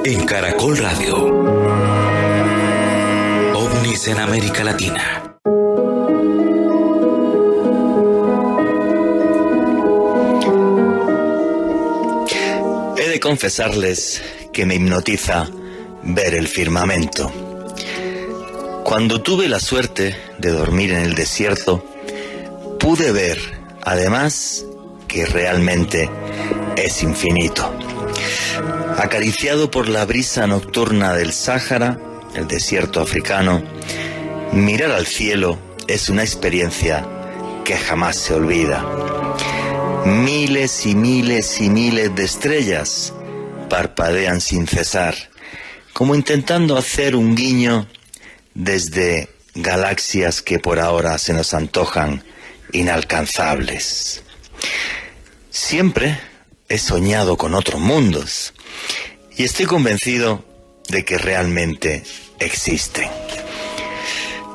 En Caracol Radio. OVNIs en América Latina. He de confesarles que me hipnotiza ver el firmamento. Cuando tuve la suerte de dormir en el desierto, pude ver, además, que realmente es infinito. Acariciado por la brisa nocturna del Sáhara, el desierto africano, mirar al cielo es una experiencia que jamás se olvida. Miles y miles y miles de estrellas parpadean sin cesar, como intentando hacer un guiño desde galaxias que por ahora se nos antojan inalcanzables. Siempre he soñado con otros mundos y estoy convencido de que realmente existen.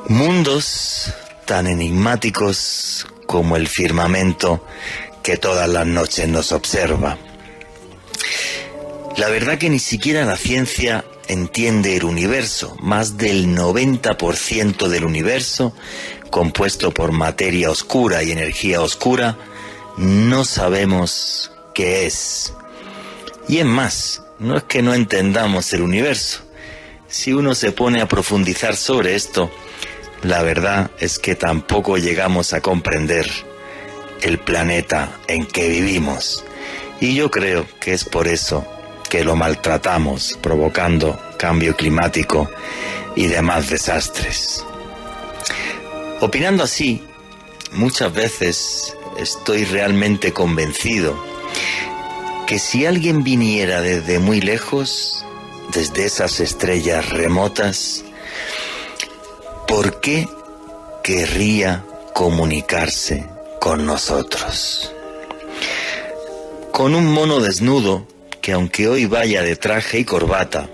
Mundos tan enigmáticos como el firmamento que todas las noches nos observa. La verdad que ni siquiera la ciencia entiende el universo. Más del 90% del universo, compuesto por materia oscura y energía oscura, no sabemos qué es. Y es más, no es que no entendamos el universo. Si uno se pone a profundizar sobre esto, la verdad es que tampoco llegamos a comprender el planeta en que vivimos. Y yo creo que es por eso que lo maltratamos, provocando cambio climático y demás desastres. Opinando así, muchas veces estoy realmente convencido que si alguien viniera desde muy lejos, desde esas estrellas remotas, ¿por qué querría comunicarse con nosotros? Con un mono desnudo que, aunque hoy vaya de traje y corbata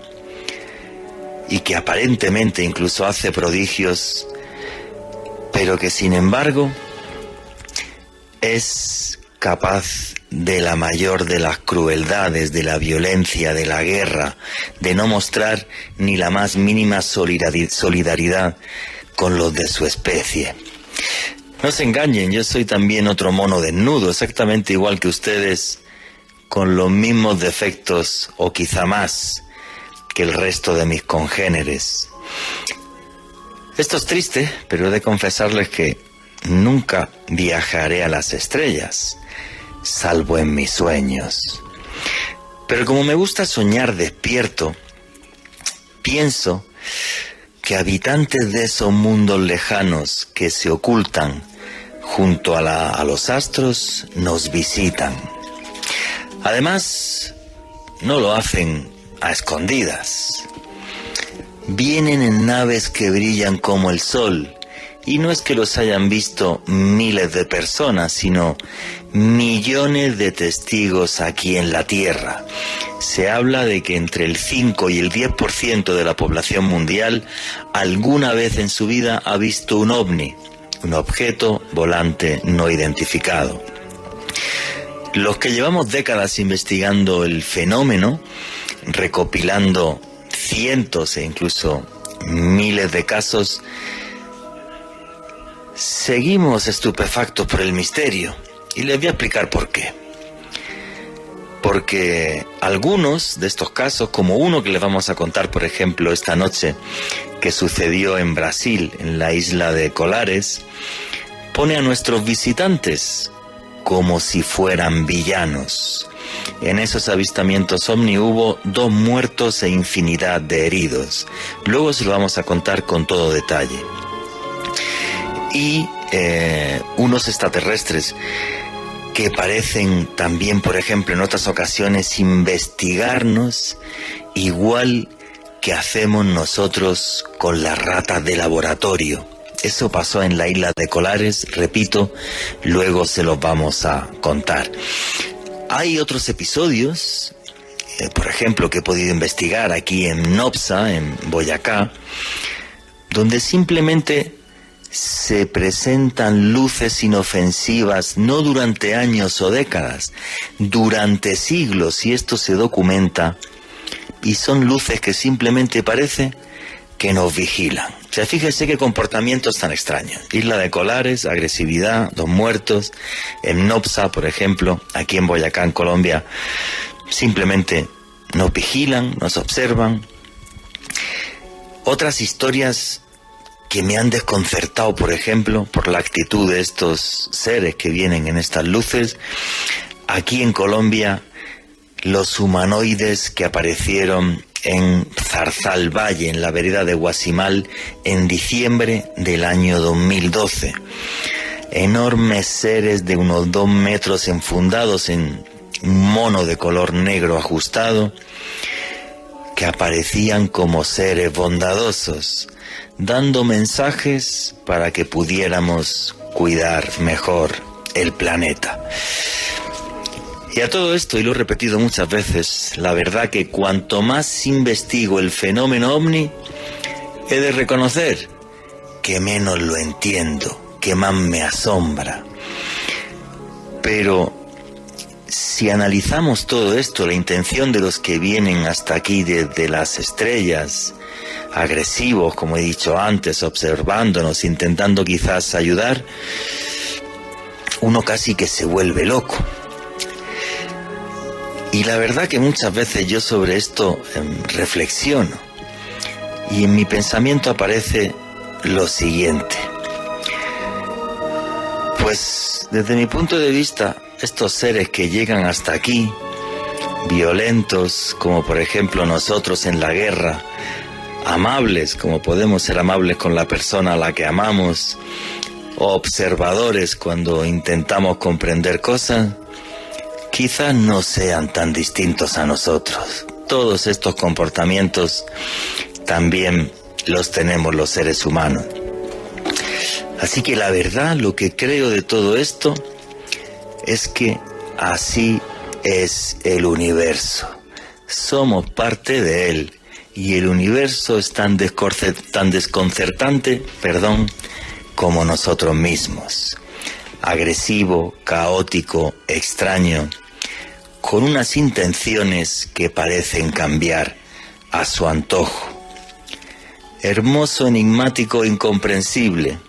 y que aparentemente incluso hace prodigios, pero que sin embargo es capaz de la mayor de las crueldades, de la violencia, de la guerra, de no mostrar ni la más mínima solidaridad con los de su especie. No se engañen, yo soy también otro mono desnudo, exactamente igual que ustedes, con los mismos defectos o quizá más que el resto de mis congéneres. Esto es triste, pero he de confesarles que nunca viajaré a las estrellas, salvo en mis sueños. Pero como me gusta soñar despierto, pienso que habitantes de esos mundos lejanos que se ocultan junto a los astros nos visitan. Además, no lo hacen a escondidas. Vienen en naves que brillan como el sol, y no es que los hayan visto miles de personas, sino millones de testigos aquí en la Tierra. Se habla de que entre el 5 y el 10% de la población mundial alguna vez en su vida ha visto un ovni, un objeto volante no identificado. Los que llevamos décadas investigando el fenómeno, recopilando cientos e incluso miles de casos, seguimos estupefactos por el misterio, y les voy a explicar por qué. Porque algunos de estos casos, como uno que les vamos a contar, por ejemplo, esta noche, que sucedió en Brasil, en la isla de Colares, pone a nuestros visitantes como si fueran villanos. En esos avistamientos ovni hubo 2 muertos e infinidad de heridos. Luego se lo vamos a contar con todo detalle. Y unos extraterrestres que parecen también, por ejemplo, en otras ocasiones investigarnos igual que hacemos nosotros con las ratas de laboratorio. Eso pasó en la isla de Colares, repito, luego se los vamos a contar. Hay otros episodios, por ejemplo, que he podido investigar aquí en Nopsa, en Boyacá, donde simplemente se presentan luces inofensivas, no durante años o décadas, durante siglos, y esto se documenta y son luces que simplemente parece que nos vigilan. O sea, fíjese qué comportamientos tan extraños. Isla de Colares, agresividad, 2 muertos. En Nopsa, por ejemplo, aquí en Boyacá, en Colombia, simplemente nos vigilan, nos observan. Otras historias que me han desconcertado, por ejemplo, por la actitud de estos seres que vienen en estas luces. Aquí en Colombia, los humanoides que aparecieron en Zarzalvalle, en la vereda de Guasimal, en diciembre del año 2012. Enormes seres de unos 2 metros enfundados en un mono de color negro ajustado, que aparecían como seres bondadosos, dando mensajes para que pudiéramos cuidar mejor el planeta. Y a todo esto, y lo he repetido muchas veces, la verdad que cuanto más investigo el fenómeno ovni, he de reconocer que menos lo entiendo, que más me asombra. Pero si analizamos todo esto, la intención de los que vienen hasta aquí desde las estrellas, agresivos, como he dicho antes, observándonos, intentando quizás ayudar, uno casi que se vuelve loco. Y la verdad que muchas veces yo sobre esto reflexiono, y en mi pensamiento aparece lo siguiente. Pues desde mi punto de vista, estos seres que llegan hasta aquí, violentos como por ejemplo nosotros en la guerra, amables como podemos ser amables con la persona a la que amamos, o observadores cuando intentamos comprender cosas, quizás no sean tan distintos a nosotros. Todos estos comportamientos también los tenemos los seres humanos. Así que la verdad, lo que creo de todo esto es que así es el universo. Somos parte de él, y el universo es tan desconcertante, como nosotros mismos. Agresivo, caótico, extraño, con unas intenciones que parecen cambiar a su antojo. Hermoso, enigmático, incomprensible.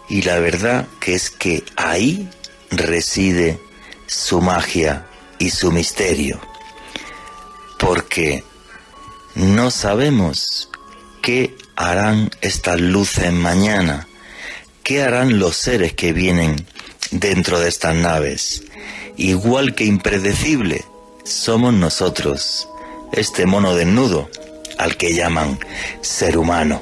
Y la verdad que es que ahí reside su magia y su misterio. Porque no sabemos qué harán estas luces mañana. ¿Qué harán los seres que vienen dentro de estas naves? Igual que impredecible somos nosotros, este mono desnudo al que llaman ser humano.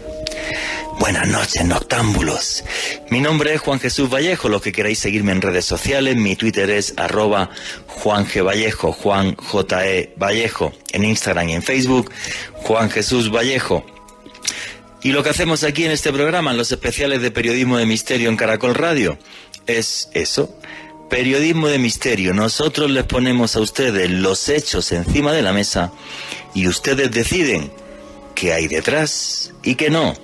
Buenas noches, noctámbulos. Mi nombre es Juan Jesús Vallejo. Los que queráis seguirme en redes sociales, mi Twitter es @JuanGVallejo, Juan J.E. Vallejo. En Instagram y en Facebook, Juan Jesús Vallejo. Y lo que hacemos aquí en este programa, en los especiales de Periodismo de Misterio en Caracol Radio, es eso, periodismo de misterio. Nosotros les ponemos a ustedes los hechos encima de la mesa y ustedes deciden qué hay detrás y qué no.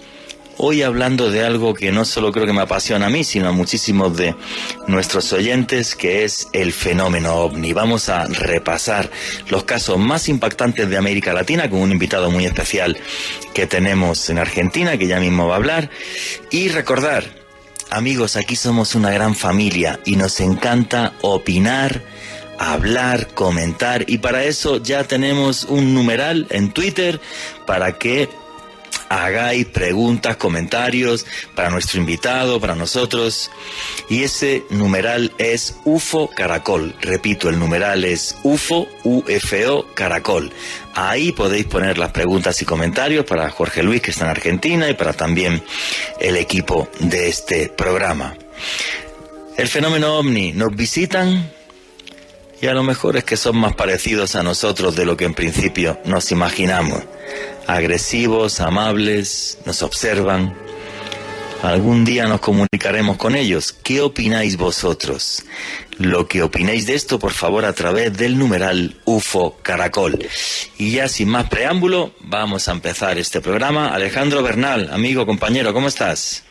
Hoy hablando de algo que no solo creo que me apasiona a mí, sino a muchísimos de nuestros oyentes, que es el fenómeno ovni. Vamos a repasar los casos más impactantes de América Latina con un invitado muy especial que tenemos en Argentina, que ya mismo va a hablar. Y recordar, amigos, aquí somos una gran familia y nos encanta opinar, hablar, comentar, y para eso ya tenemos un numeral en Twitter para que hagáis preguntas, comentarios para nuestro invitado, para nosotros, y ese numeral es UFO Caracol. Repito, el numeral es UFO, UFO Caracol. Ahí podéis poner las preguntas y comentarios para Jorge Luis, que está en Argentina, y para también el equipo de este programa. El fenómeno ovni, nos visitan y a lo mejor es que son más parecidos a nosotros de lo que en principio nos imaginamos. Agresivos, amables, nos observan. Algún día nos comunicaremos con ellos. ¿Qué opináis vosotros? Lo que opinéis de esto, por favor, a través del numeral UFO Caracol. Y ya sin más preámbulo, vamos a empezar este programa. Alejandro Bernal, amigo, compañero, ¿cómo estás?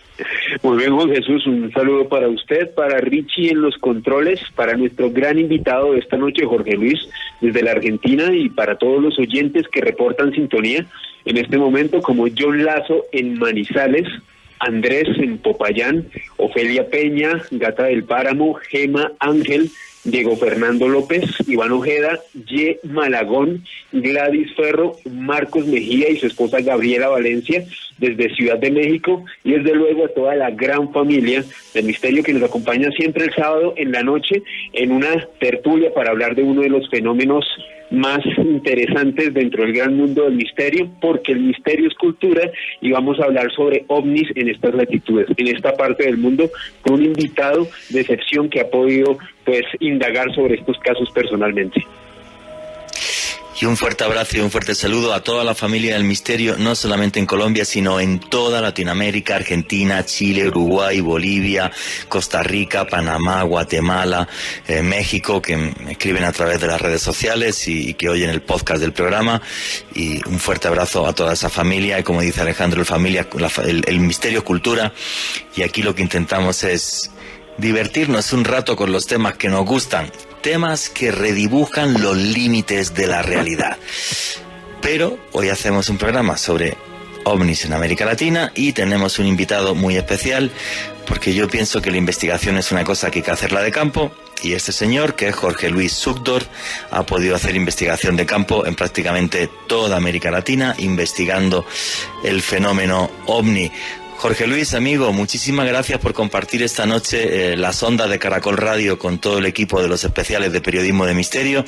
Muy bien, Juan Jesús, un saludo para usted, para Richie en los controles, para nuestro gran invitado de esta noche, Jorge Luis, desde la Argentina, y para todos los oyentes que reportan sintonía en este momento, como John Lazo en Manizales, Andrés en Popayán, Ofelia Peña, Gata del Páramo, Gema Ángel, Diego Fernando López, Iván Ojeda, Ye Malagón, Gladys Ferro, Marcos Mejía y su esposa Gabriela Valencia desde Ciudad de México, y desde luego a toda la gran familia del Misterio que nos acompaña siempre el sábado en la noche en una tertulia para hablar de uno de los fenómenos más interesantes dentro del gran mundo del misterio, porque el misterio es cultura, y vamos a hablar sobre ovnis en estas latitudes, en esta parte del mundo, con un invitado de excepción que ha podido pues indagar sobre estos casos personalmente. Y un fuerte abrazo y un fuerte saludo a toda la familia del misterio, no solamente en Colombia, sino en toda Latinoamérica, Argentina, Chile, Uruguay, Bolivia, Costa Rica, Panamá, Guatemala, México, que me escriben a través de las redes sociales y que oyen el podcast del programa. Y un fuerte abrazo a toda esa familia. Y como dice Alejandro, el misterio es cultura, y aquí lo que intentamos es divertirnos un rato con los temas que nos gustan, temas que redibujan los límites de la realidad. Pero hoy hacemos un programa sobre ovnis en América Latina y tenemos un invitado muy especial, porque yo pienso que la investigación es una cosa que hay que hacerla de campo, y este señor, que es Jorge Luis Zugdorf, ha podido hacer investigación de campo en prácticamente toda América Latina, investigando el fenómeno ovni. Jorge Luis, amigo, muchísimas gracias por compartir esta noche las ondas de Caracol Radio con todo el equipo de los especiales de Periodismo de Misterio.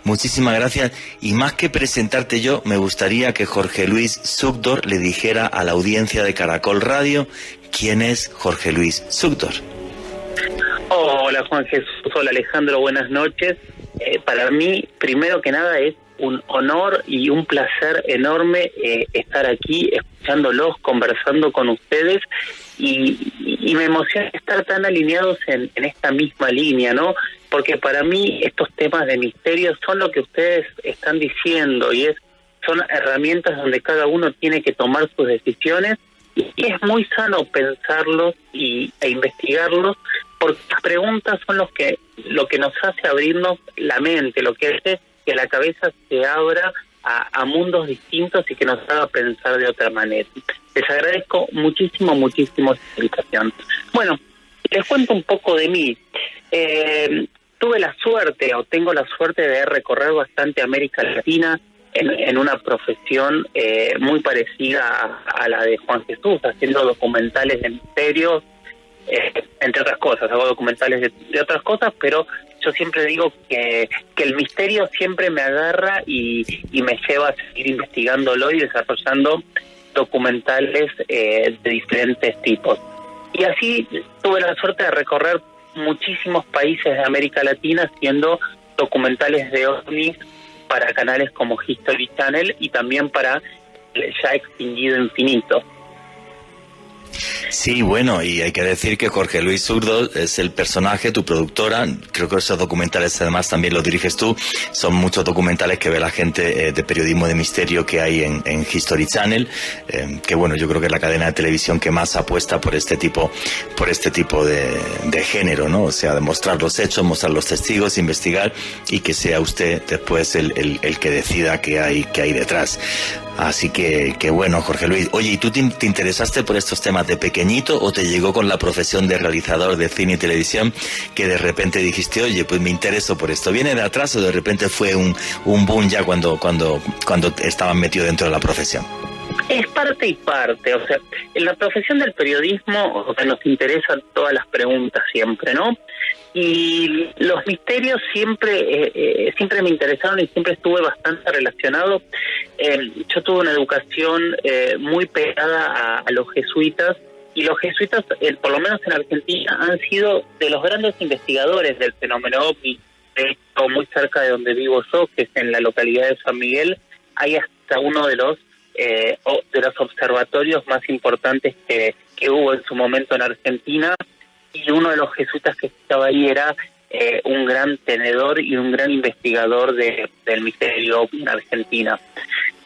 Muchísimas gracias. Y más que presentarte yo, me gustaría que Jorge Luis Zugdorf le dijera a la audiencia de Caracol Radio quién es Jorge Luis Zugdorf. Hola Juan Jesús, hola Alejandro, buenas noches. Para mí, primero que nada, es un honor y un placer enorme estar aquí escuchándolos, conversando con ustedes, y me emociona estar tan alineados en esta misma línea, ¿no? Porque para mí estos temas de misterio son lo que ustedes están diciendo, y son herramientas donde cada uno tiene que tomar sus decisiones, y es muy sano pensarlos e investigarlos, porque las preguntas son lo que nos hace abrirnos la mente, lo que hace que la cabeza se abra a mundos distintos y que nos haga pensar de otra manera. Les agradezco muchísimo esta invitación. Bueno, les cuento un poco de mí. Tengo la suerte de recorrer bastante América Latina en una profesión muy parecida a la de Juan Jesús, haciendo documentales de misterios, entre otras cosas. Hago documentales de otras cosas, pero yo siempre digo que el misterio siempre me agarra y me lleva a seguir investigándolo y desarrollando documentales de diferentes tipos. Y así tuve la suerte de recorrer muchísimos países de América Latina haciendo documentales de ovnis para canales como History Channel y también para el ya extinguido Infinito. Sí, bueno, y hay que decir que Jorge Luis Zugdorf es el personaje, tu productora. Creo que esos documentales además también los diriges tú. Son muchos documentales que ve la gente de Periodismo de Misterio que hay en History Channel, que bueno, yo creo que es la cadena de televisión que más apuesta por este tipo de género, ¿no? O sea, de mostrar los hechos, mostrar los testigos, investigar, y que sea usted después el que decida qué hay detrás. Así que bueno, Jorge Luis. Oye, ¿y tú te interesaste por estos temas de pequeñito, o te llegó con la profesión de realizador de cine y televisión que de repente dijiste, oye, pues me intereso por esto? ¿Viene de atrás o de repente fue un boom ya cuando estabas metido dentro de la profesión? Es parte y parte. O sea, en la profesión del periodismo nos interesan todas las preguntas siempre, ¿no? Y los misterios siempre me interesaron y siempre estuve bastante relacionado. Yo tuve una educación muy pegada a los jesuitas, y los jesuitas, por lo menos en Argentina, han sido de los grandes investigadores del fenómeno ovni. De hecho, muy cerca de donde vivo yo, que es en la localidad de San Miguel, hay hasta uno de los observatorios más importantes que hubo en su momento en Argentina, y uno de los jesuitas que estaba ahí era un gran tenedor y un gran investigador del misterio en Argentina.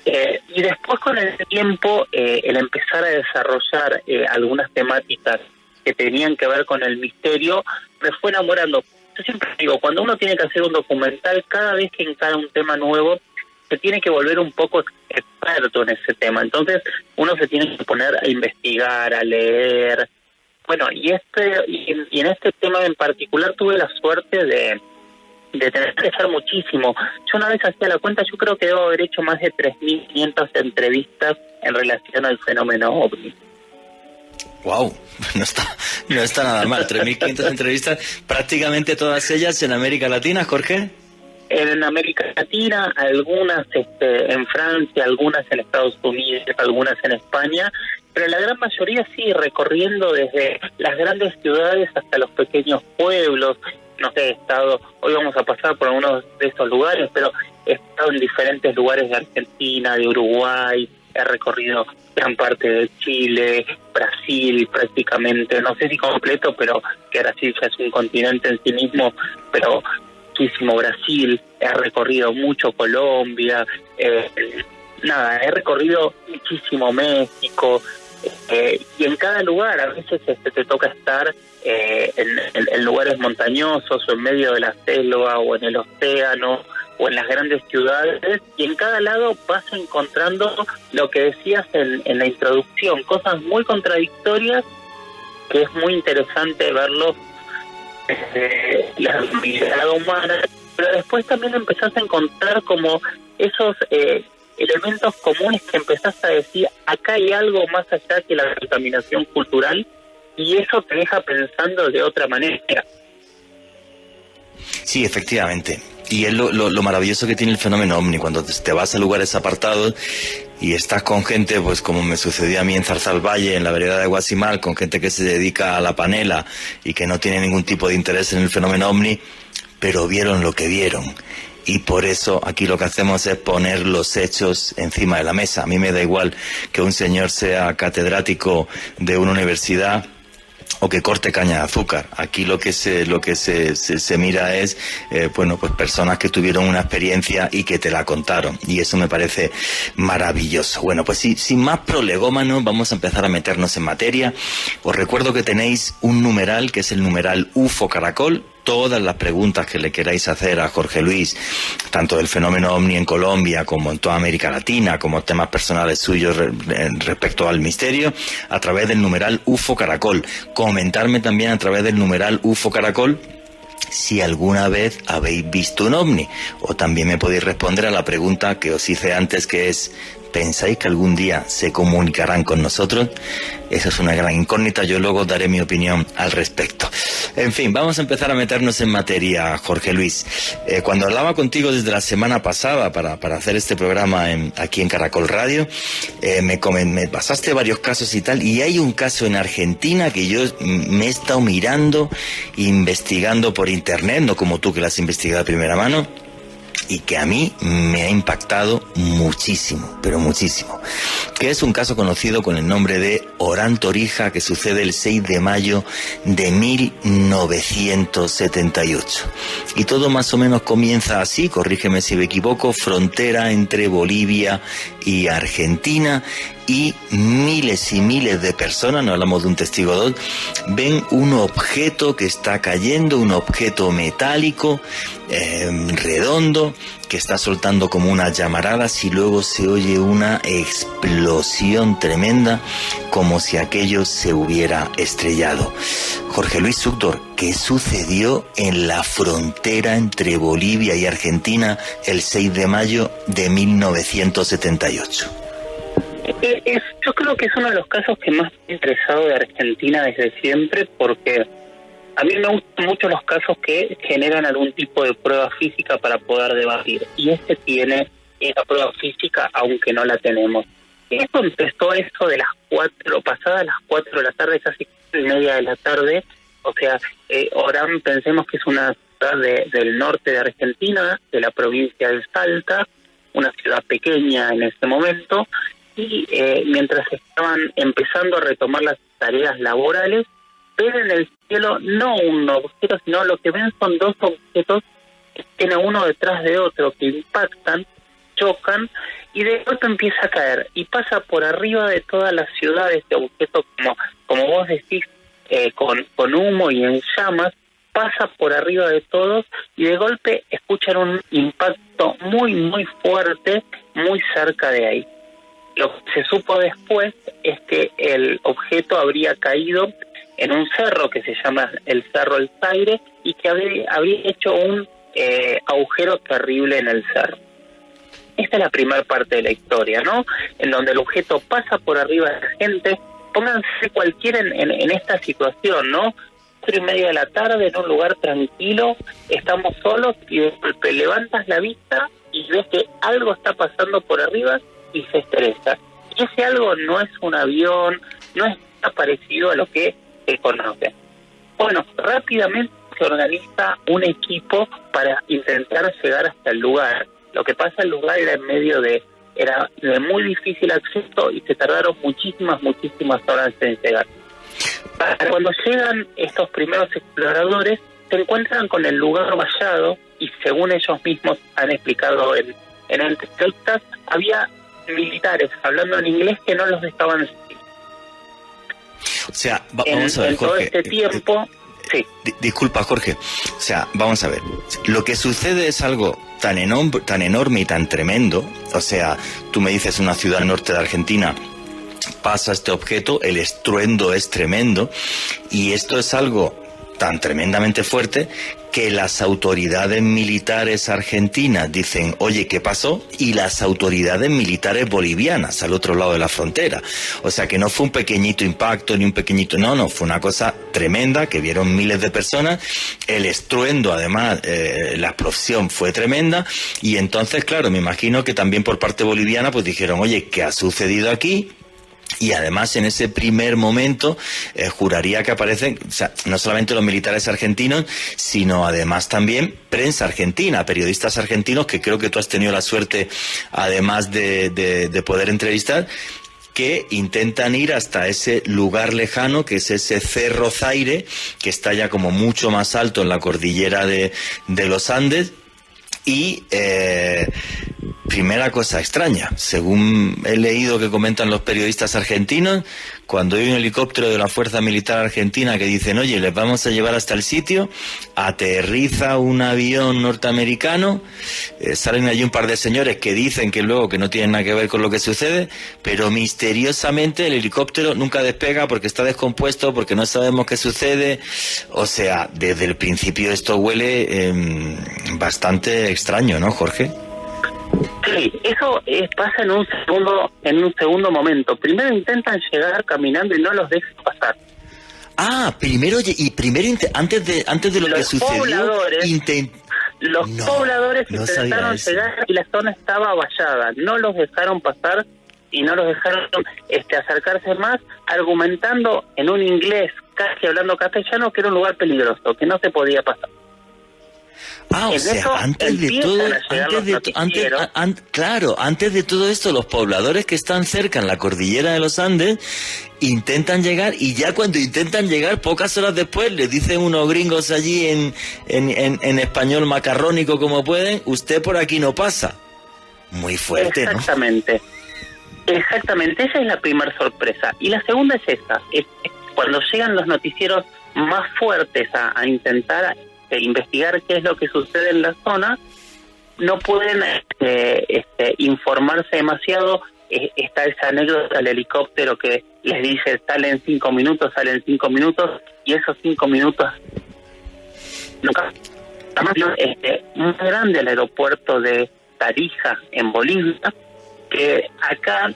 Y después, con el tiempo, el empezar a desarrollar algunas temáticas que tenían que ver con el misterio, me fue enamorando. Yo siempre digo, cuando uno tiene que hacer un documental, cada vez que encara un tema nuevo, se tiene que volver un poco experto en ese tema. Entonces, uno se tiene que poner a investigar, a leer. Bueno, y en este tema en particular tuve la suerte de tener que hacer muchísimo. Yo una vez hacía la cuenta, yo creo que debo haber hecho más de 3.500 entrevistas en relación al fenómeno OVNI. Wow, no está nada mal. 3.500 entrevistas, prácticamente todas ellas en América Latina, Jorge. En América Latina, algunas en Francia, algunas en Estados Unidos, algunas en España, pero la gran mayoría sí, recorriendo desde las grandes ciudades hasta los pequeños pueblos. No sé, he estado, hoy vamos a pasar por algunos de esos lugares, pero he estado en diferentes lugares de Argentina, de Uruguay, he recorrido gran parte de Chile, Brasil prácticamente, no sé si completo, pero que Brasil ya es un continente en sí mismo, pero muchísimo Brasil, he recorrido mucho Colombia, he recorrido muchísimo México, y en cada lugar a veces te toca estar en lugares montañosos o en medio de la selva o en el océano o en las grandes ciudades, y en cada lado vas encontrando lo que decías en la introducción, cosas muy contradictorias que es muy interesante verlo la mirada humana, pero después también empezás a encontrar como esos elementos comunes que empezás a decir, acá hay algo más allá que la contaminación cultural, y eso te deja pensando de otra manera. Sí, efectivamente. Y es lo maravilloso que tiene el fenómeno OVNI, cuando te vas a lugares apartados y estás con gente, pues como me sucedió a mí en Zarzalvalle, en la vereda de Guasimal, con gente que se dedica a la panela y que no tiene ningún tipo de interés en el fenómeno OVNI, pero vieron lo que vieron. Y por eso aquí lo que hacemos es poner los hechos encima de la mesa. A mí me da igual que un señor sea catedrático de una universidad o que corte caña de azúcar. Aquí lo que se mira es pues personas que tuvieron una experiencia y que te la contaron, y eso me parece maravilloso. Bueno, pues sin más prolegómanos, vamos a empezar a meternos en materia. Os recuerdo que tenéis un numeral, que es el numeral UFO Caracol. Todas las preguntas que le queráis hacer a Jorge Luis, tanto del fenómeno OVNI en Colombia como en toda América Latina, como temas personales suyos respecto al misterio, a través del numeral UFO Caracol. Comentarme también a través del numeral UFO Caracol si alguna vez habéis visto un OVNI, o también me podéis responder a la pregunta que os hice antes, que es: ¿pensáis que algún día se comunicarán con nosotros? Esa es una gran incógnita, yo luego daré mi opinión al respecto. En fin, vamos a empezar a meternos en materia, Jorge Luis. Cuando hablaba contigo desde la semana pasada para hacer este programa aquí en Caracol Radio, me pasaste varios casos y tal, y hay un caso en Argentina que yo me he estado mirando, investigando por internet, no como tú que lo has investigado de primera mano, y que a mí me ha impactado muchísimo, pero muchísimo, que es un caso conocido con el nombre de Orán Torija, que sucede el 6 de mayo de 1978. Y todo más o menos comienza así, corrígeme si me equivoco: frontera entre Bolivia y Argentina, y miles de personas, no hablamos de un testigo o dos, ven un objeto que está cayendo, un objeto metálico, redondo, que está soltando como unas llamaradas, y luego se oye una explosión tremenda, como si aquello se hubiera estrellado. Jorge Luis Sugdor, ¿qué sucedió en la frontera entre Bolivia y Argentina el 6 de mayo de 1978? Yo creo que es uno de los casos que más me ha interesado de Argentina desde siempre, porque a mí me gustan mucho los casos que generan algún tipo de prueba física para poder debatir, y este tiene esa prueba física, aunque no la tenemos. Esto empezó eso de las 4, pasadas las 4 de la tarde, casi 4:30 de la tarde. O sea, Orán, pensemos que es una ciudad del norte de Argentina, de la provincia de Salta, una ciudad pequeña en este momento, y mientras estaban empezando a retomar las tareas laborales, ven en el cielo no un objeto, sino lo que ven son dos objetos que tienen uno detrás de otro, que impactan, chocan, y de golpe empieza a caer, y pasa por arriba de todas las ciudades de objetos, como vos decís, con humo y en llamas, pasa por arriba de todos y de golpe escuchan un impacto muy, muy fuerte, muy cerca de ahí. Lo que se supo después es que el objeto habría caído en un cerro que se llama el Cerro El Zaire y que habría hecho un agujero terrible en el cerro. Esta es la primera parte de la historia, ¿no? En donde el objeto pasa por arriba de la gente. Pónganse cualquiera en esta situación, ¿no? 3:30 de la tarde en un lugar tranquilo, estamos solos y de golpe levantas la vista y ves que algo está pasando por arriba y se estresa. Y ese algo no es un avión, no es parecido a lo que se conoce. Bueno, rápidamente se organiza un equipo para intentar llegar hasta el lugar. Lo que pasa, el lugar era de muy difícil acceso y se tardaron muchísimas horas en llegar. Cuando llegan estos primeros exploradores, se encuentran con el lugar vallado y, según ellos mismos han explicado en entrevistas, había militares hablando en inglés que no los dejaban seguir. O sea, vamos a ver, en todo Jorge. este tiempo... Sí. Disculpa, Jorge. O sea, vamos a ver. Lo que sucede es algo tan enorme y tan tremendo. O sea, tú me dices una ciudad al norte de Argentina, pasa este objeto, el estruendo es tremendo, y esto es algo tan tremendamente fuerte que las autoridades militares argentinas dicen, oye, ¿qué pasó? Y las autoridades militares bolivianas al otro lado de la frontera. O sea, que no fue un pequeñito impacto ni un pequeñito... No, fue una cosa tremenda que vieron miles de personas. El estruendo, además, la explosión fue tremenda. Y entonces, claro, me imagino que también por parte boliviana pues dijeron, oye, ¿qué ha sucedido aquí? Y además en ese primer momento juraría que aparecen, o sea, no solamente los militares argentinos, sino además también prensa argentina, periodistas argentinos, que creo que tú has tenido la suerte, además de poder entrevistar, que intentan ir hasta ese lugar lejano, que es ese Cerro Zaire, que está ya como mucho más alto en la cordillera de los Andes. Y primera cosa extraña, según he leído que comentan los periodistas argentinos, cuando hay un helicóptero de la Fuerza Militar Argentina que dicen, oye, les vamos a llevar hasta el sitio, aterriza un avión norteamericano, salen allí un par de señores que dicen que luego que no tienen nada que ver con lo que sucede, pero misteriosamente el helicóptero nunca despega porque está descompuesto, porque no sabemos qué sucede. O sea, desde el principio esto huele bastante extraño, ¿no, Jorge? Sí, eso pasa en un segundo momento. Primero intentan llegar caminando y no los dejan pasar. Antes de lo que sucedió, los pobladores intentaron llegar y la zona estaba vallada. No los dejaron pasar y no los dejaron acercarse más, argumentando en un inglés, casi hablando castellano, que era un lugar peligroso, que no se podía pasar. O sea, antes de todo esto, los pobladores que están cerca en la cordillera de los Andes intentan llegar, y ya cuando intentan llegar, pocas horas después, les dicen unos gringos allí en español macarrónico como pueden, usted por aquí no pasa. Muy fuerte, Exactamente. ¿No? Exactamente, esa es la primera sorpresa. Y la segunda es esta, es cuando llegan los noticieros más fuertes a intentar investigar qué es lo que sucede en la zona, no pueden informarse demasiado. Está esa anécdota del helicóptero que les dice salen 5 minutos, y esos 5 minutos nunca. Muy grande el aeropuerto de Tarija en Bolivia, que acá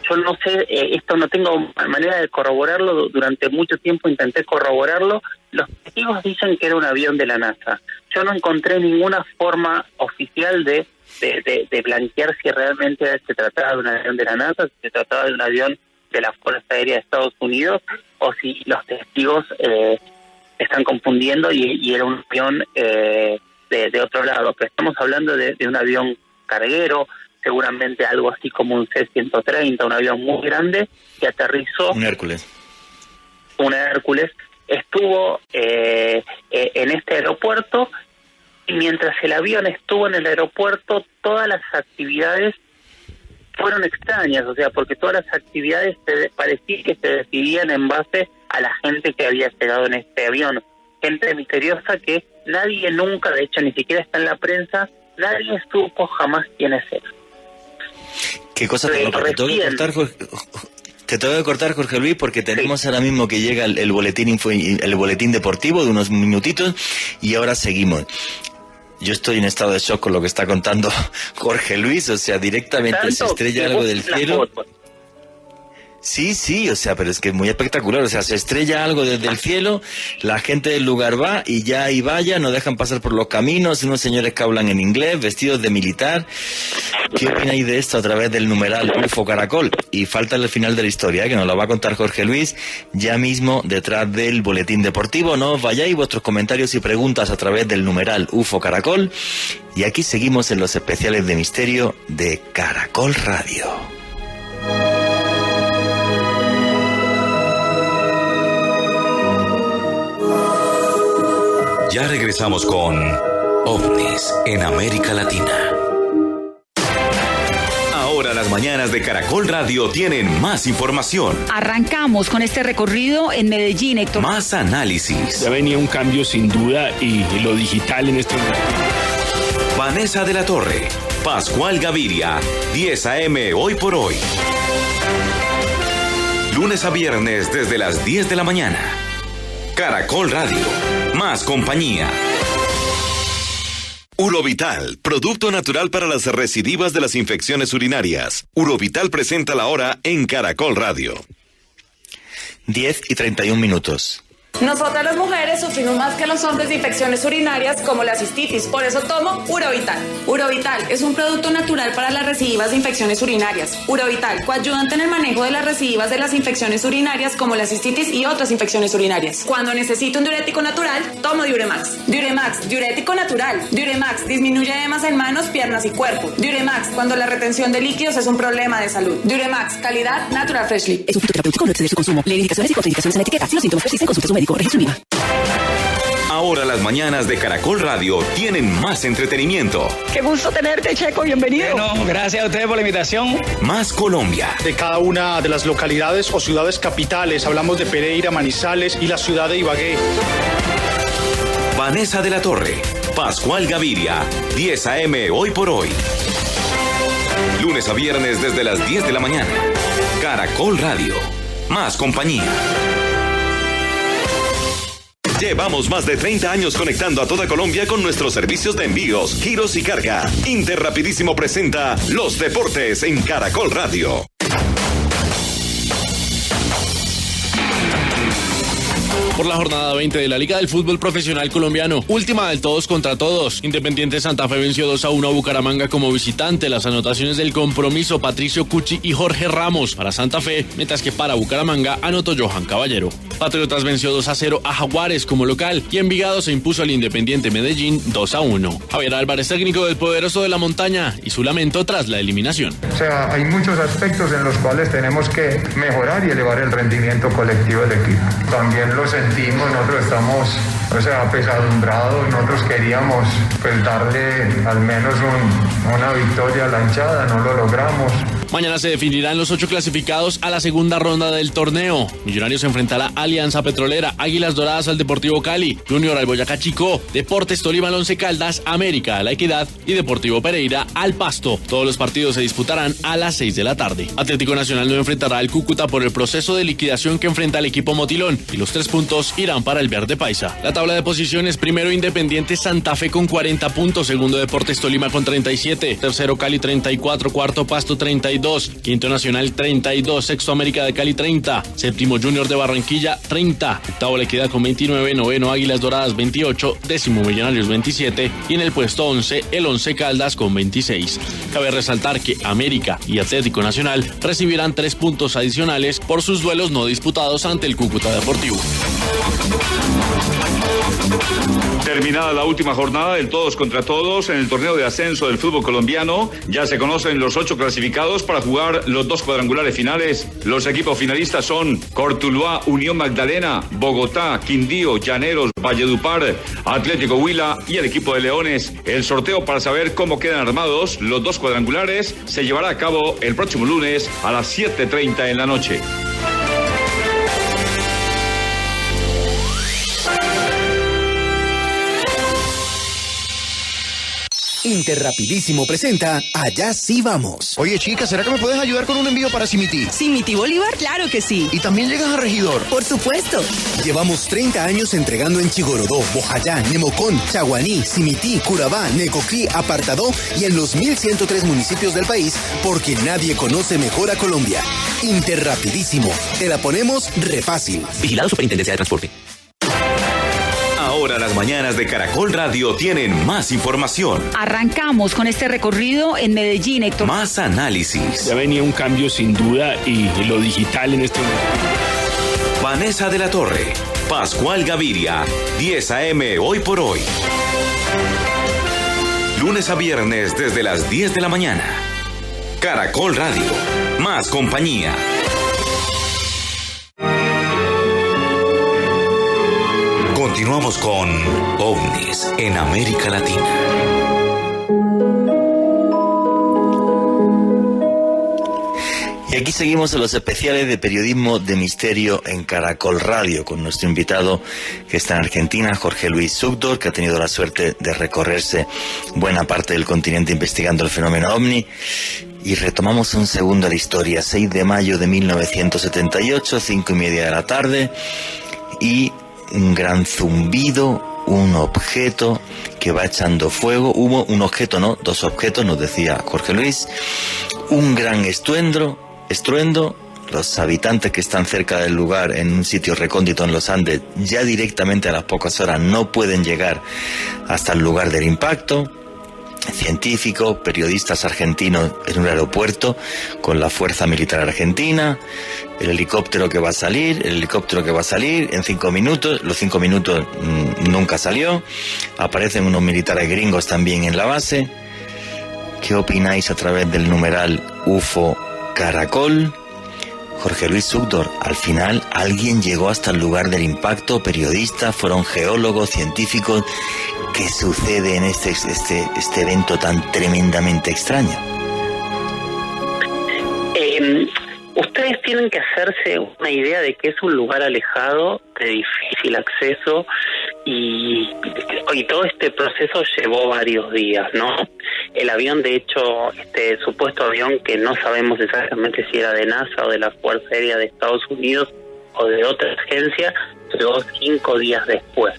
yo no sé, esto no tengo manera de corroborarlo, durante mucho tiempo intenté corroborarlo. Los testigos dicen que era un avión de la NASA. Yo no encontré ninguna forma oficial de blanquear si realmente se trataba de un avión de la NASA, si se trataba de un avión de la Fuerza Aérea de Estados Unidos, o si los testigos están confundiendo y era un avión de otro lado. Pero estamos hablando de un avión carguero, seguramente algo así como un C-130, un avión muy grande, que aterrizó. Un Hércules. Estuvo en este aeropuerto, y mientras el avión estuvo en el aeropuerto, todas las actividades fueron extrañas, o sea, porque todas las actividades parecía que se decidían en base a la gente que había llegado en este avión. Gente misteriosa que nadie nunca, de hecho ni siquiera está en la prensa, nadie supo jamás quiénes eran. ¿Qué cosa te tengo que cortar, Jorge? Te tengo que cortar, Jorge Luis, porque tenemos ahora mismo que llega el boletín deportivo de unos minutitos y ahora seguimos. Yo estoy en estado de shock con lo que está contando Jorge Luis, o sea, directamente se estrella algo del cielo. Sí, o sea, pero es que es muy espectacular, o sea, se estrella algo desde el cielo, la gente del lugar va y ya ahí vaya, no dejan pasar por los caminos, unos señores que hablan en inglés, vestidos de militar. ¿Qué opináis de esto a través del numeral UFO Caracol? Y falta el final de la historia, que nos lo va a contar Jorge Luis ya mismo detrás del boletín deportivo. No os vayáis, vuestros comentarios y preguntas a través del numeral UFO Caracol. Y aquí seguimos en los especiales de misterio de Caracol Radio. Ya regresamos con OVNIs en América Latina. Ahora las mañanas de Caracol Radio tienen más información. Arrancamos con este recorrido en Medellín, Héctor. Más análisis. Ya venía un cambio sin duda y lo digital en este momento. Vanessa de la Torre, Pascual Gaviria, 10 a.m. Hoy por Hoy. Lunes a viernes desde las 10 de la mañana. Caracol Radio, más compañía. Urovital, producto natural para las recidivas de las infecciones urinarias. Urovital presenta la hora en Caracol Radio. 10:31. Nosotras las mujeres sufrimos más que los hombres de infecciones urinarias como la cistitis, por eso tomo Urovital. Urovital es un producto natural para las recidivas de infecciones urinarias. Urovital, coayudante en el manejo de las recidivas de las infecciones urinarias como la cistitis y otras infecciones urinarias. Cuando necesito un diurético natural, tomo Diuremax. Diuremax, diurético natural. Diuremax disminuye edemas en manos, piernas y cuerpo. Diuremax, cuando la retención de líquidos es un problema de salud. Diuremax, calidad Natural Freshly. Es un fitoterapéutico, no excede su consumo. Lee indicaciones y contraindicaciones en la etiqueta. Si los síntomas persisten, consulte a su médico. Ahora las mañanas de Caracol Radio tienen más entretenimiento. Qué gusto tenerte, Checo, bienvenido. Bueno, gracias a ustedes por la invitación. Más Colombia. De cada una de las localidades o ciudades capitales, hablamos de Pereira, Manizales y la ciudad de Ibagué. Vanessa de la Torre, Pascual Gaviria, 10 a.m. Hoy por Hoy. Lunes a viernes desde las 10 de la mañana. Caracol Radio, más compañía. Llevamos más de 30 años conectando a toda Colombia con nuestros servicios de envíos, giros y carga. Interrapidísimo presenta Los Deportes en Caracol Radio. Por la jornada 20 de la Liga del Fútbol Profesional Colombiano, última del todos contra todos. Independiente Santa Fe venció 2-1 a Bucaramanga como visitante. Las anotaciones del compromiso, Patricio Cuchi y Jorge Ramos para Santa Fe, mientras que para Bucaramanga anotó Johan Caballero. Patriotas venció 2-0 a Jaguares como local y Envigado se impuso al Independiente Medellín 2-1. Javier Álvarez, técnico del poderoso de la montaña, y su lamento tras la eliminación. O sea, hay muchos aspectos en los cuales tenemos que mejorar y elevar el rendimiento colectivo del equipo. También lo sentimos, nosotros estamos, apesadumbrados, nosotros queríamos pues darle al menos una victoria a la hinchada, no lo logramos. Mañana se definirán los 8 clasificados a la segunda ronda del torneo. Millonarios se enfrentará a Alianza Petrolera, Águilas Doradas al Deportivo Cali, Junior al Boyacá Chicó, Deportes Tolima al Once Caldas, América a La Equidad y Deportivo Pereira al Pasto. Todos los partidos se disputarán a las 6 de la tarde. Atlético Nacional no enfrentará al Cúcuta por el proceso de liquidación que enfrenta al equipo Motilón y los 3 puntos irán para el Verde Paisa. La tabla de posiciones: primero Independiente Santa Fe con 40 puntos, segundo Deportes Tolima con 37, tercero Cali 34, cuarto Pasto 32, quinto Nacional 32, sexto América de Cali 30, séptimo Junior de Barranquilla 30, octavo La Equidad con 29, noveno Águilas Doradas 28, décimo Millonarios 27 y en el puesto 11 el Once Caldas con 26. Cabe resaltar que América y Atlético Nacional recibirán 3 puntos adicionales por sus duelos no disputados ante el Cúcuta Deportivo. Terminada la última jornada del todos contra todos en el torneo de ascenso del fútbol colombiano, ya se conocen los 8 clasificados para jugar los 2 cuadrangulares finales. Los equipos finalistas son Cortuluá, Unión Magdalena, Bogotá, Quindío, Llaneros, Valledupar, Atlético Huila y el equipo de Leones. El sorteo para saber cómo quedan armados los 2 cuadrangulares se llevará a cabo el próximo lunes a las 7:30 en la noche. Interrapidísimo presenta Allá sí vamos. Oye, chica, ¿será que me puedes ayudar con un envío para Simití? ¿Simití Bolívar? Claro que sí. ¿Y también llegas a Regidor? Por supuesto. Llevamos 30 años entregando en Chigorodó, Bojayá, Nemocón, Chaguaní, Simití, Curabá, Necoclí, Apartadó y en los 1.103 municipios del país, porque nadie conoce mejor a Colombia. Interrapidísimo. Te la ponemos refácil. Vigilado Superintendencia de Transporte. Ahora las mañanas de Caracol Radio tienen más información. Arrancamos con este recorrido en Medellín, Héctor. Más análisis. Ya venía un cambio sin duda y lo digital en este momento. Vanessa de la Torre, Pascual Gaviria, 10 a.m. Hoy por Hoy. Lunes a viernes desde las 10 de la mañana. Caracol Radio, más compañía. Continuamos con OVNIs en América Latina. Y aquí seguimos en los especiales de periodismo de misterio en Caracol Radio con nuestro invitado que está en Argentina, Jorge Luis Zúñiga, que ha tenido la suerte de recorrerse buena parte del continente investigando el fenómeno OVNI. Y retomamos un segundo la historia, 6 de mayo de 1978, 5:30 de la tarde, y un gran zumbido, un objeto que va echando fuego. Hubo un objeto, no, dos objetos, nos decía Jorge Luis. Un gran estruendo. Los habitantes que están cerca del lugar, en un sitio recóndito en los Andes, ya directamente a las pocas horas no pueden llegar hasta el lugar del impacto. Científicos, periodistas argentinos en un aeropuerto con la Fuerza Militar Argentina, el helicóptero que va a salir en 5 minutos, los 5 minutos nunca salió, aparecen unos militares gringos también en la base. ¿Qué opináis a través del numeral UFO Caracol? Jorge Luis Zúñiga, al final alguien llegó hasta el lugar del impacto, periodistas, fueron geólogos, científicos. ¿Qué sucede en este evento tan tremendamente extraño? Ustedes tienen que hacerse una idea de que es un lugar alejado, de difícil acceso, y todo este proceso llevó varios días, ¿no? El avión, de hecho, este supuesto avión que no sabemos exactamente si era de NASA o de la Fuerza Aérea de Estados Unidos o de otra agencia, llegó 5 días después.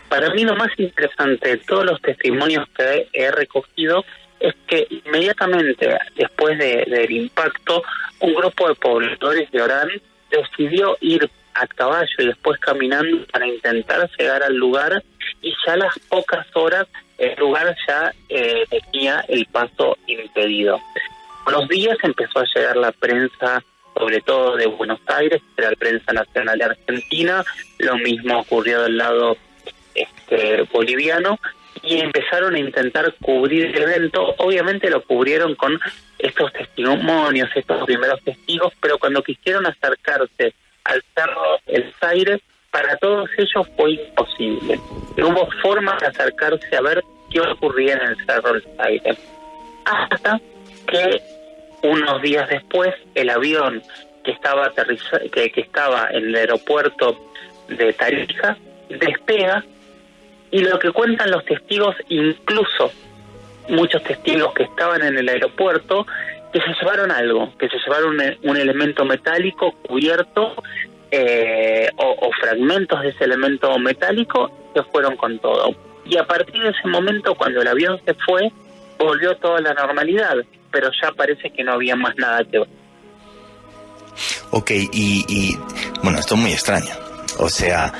Para mí lo más interesante de todos los testimonios que he recogido es que inmediatamente después del impacto, un grupo de pobladores de Orán decidió ir a caballo y después caminando para intentar llegar al lugar, y ya a las pocas horas el lugar ya tenía el paso impedido. Con los días empezó a llegar la prensa, sobre todo de Buenos Aires, era la prensa nacional de Argentina, lo mismo ocurrió del lado boliviano, y empezaron a intentar cubrir el evento. Obviamente lo cubrieron con estos testimonios, estos primeros testigos, pero cuando quisieron acercarse al Cerro El Zaire, para todos ellos fue imposible. No hubo forma de acercarse a ver qué ocurría en el Cerro El Zaire. Hasta que unos días después el avión que estaba que estaba en el aeropuerto de Tarija despega, y lo que cuentan los testigos, incluso muchos testigos que estaban en el aeropuerto, que se llevaron algo, que se llevaron un elemento metálico cubierto o fragmentos de ese elemento metálico, que fueron con todo. Y a partir de ese momento, cuando el avión se fue, volvió toda la normalidad, pero ya parece que no había más nada que ver. Ok, y bueno, esto es muy extraño. O sea,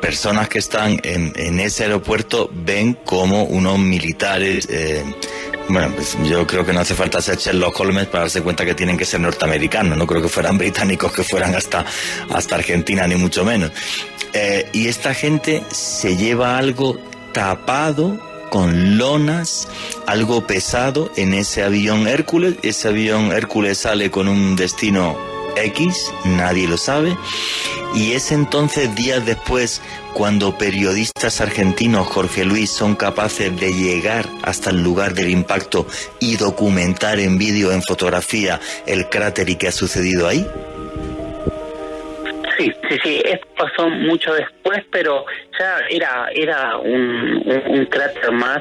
personas que están en ese aeropuerto ven como unos militares, pues yo creo que no hace falta ser Sherlock Holmes para darse cuenta que tienen que ser norteamericanos, no creo que fueran británicos, que fueran hasta Argentina, ni mucho menos. Y esta gente se lleva algo tapado con lonas, algo pesado en ese avión Hércules. Ese avión Hércules sale con un destino X, nadie lo sabe, y es entonces días después cuando periodistas argentinos, Jorge Luis, son capaces de llegar hasta el lugar del impacto y documentar en vídeo, en fotografía, el cráter y qué ha sucedido ahí. Sí, esto pasó mucho después, pero ya era un cráter más,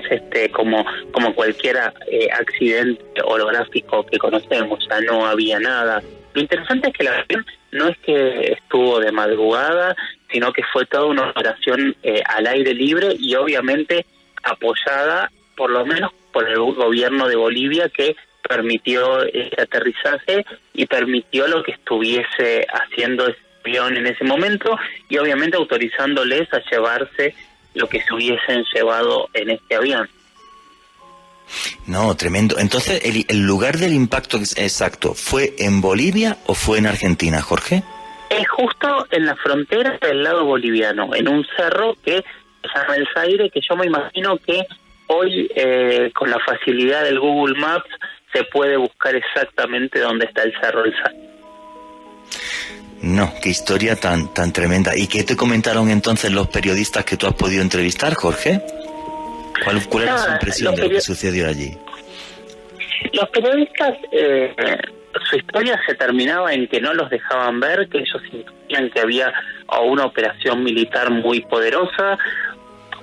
como cualquier accidente holográfico que conocemos, ya no había nada. Lo interesante es que la avión no es que estuvo de madrugada, sino que fue toda una operación al aire libre y obviamente apoyada por lo menos por el gobierno de Bolivia, que permitió ese aterrizaje y permitió lo que estuviese haciendo ese avión en ese momento, y obviamente autorizándoles a llevarse lo que se hubiesen llevado en este avión. No, tremendo. Entonces, ¿el lugar del impacto exacto fue en Bolivia o fue en Argentina, Jorge? Es justo en la frontera del lado boliviano, en un cerro que se llama El Zaire, que yo me imagino que hoy, con la facilidad del Google Maps, se puede buscar exactamente dónde está el cerro El Zaire. No, qué historia tan tremenda. ¿Y qué te comentaron entonces los periodistas que tú has podido entrevistar, Jorge? ¿Cuál era su impresión de lo que sucedió allí? Los periodistas, su historia se terminaba en que no los dejaban ver, que ellos sentían que había una operación militar muy poderosa.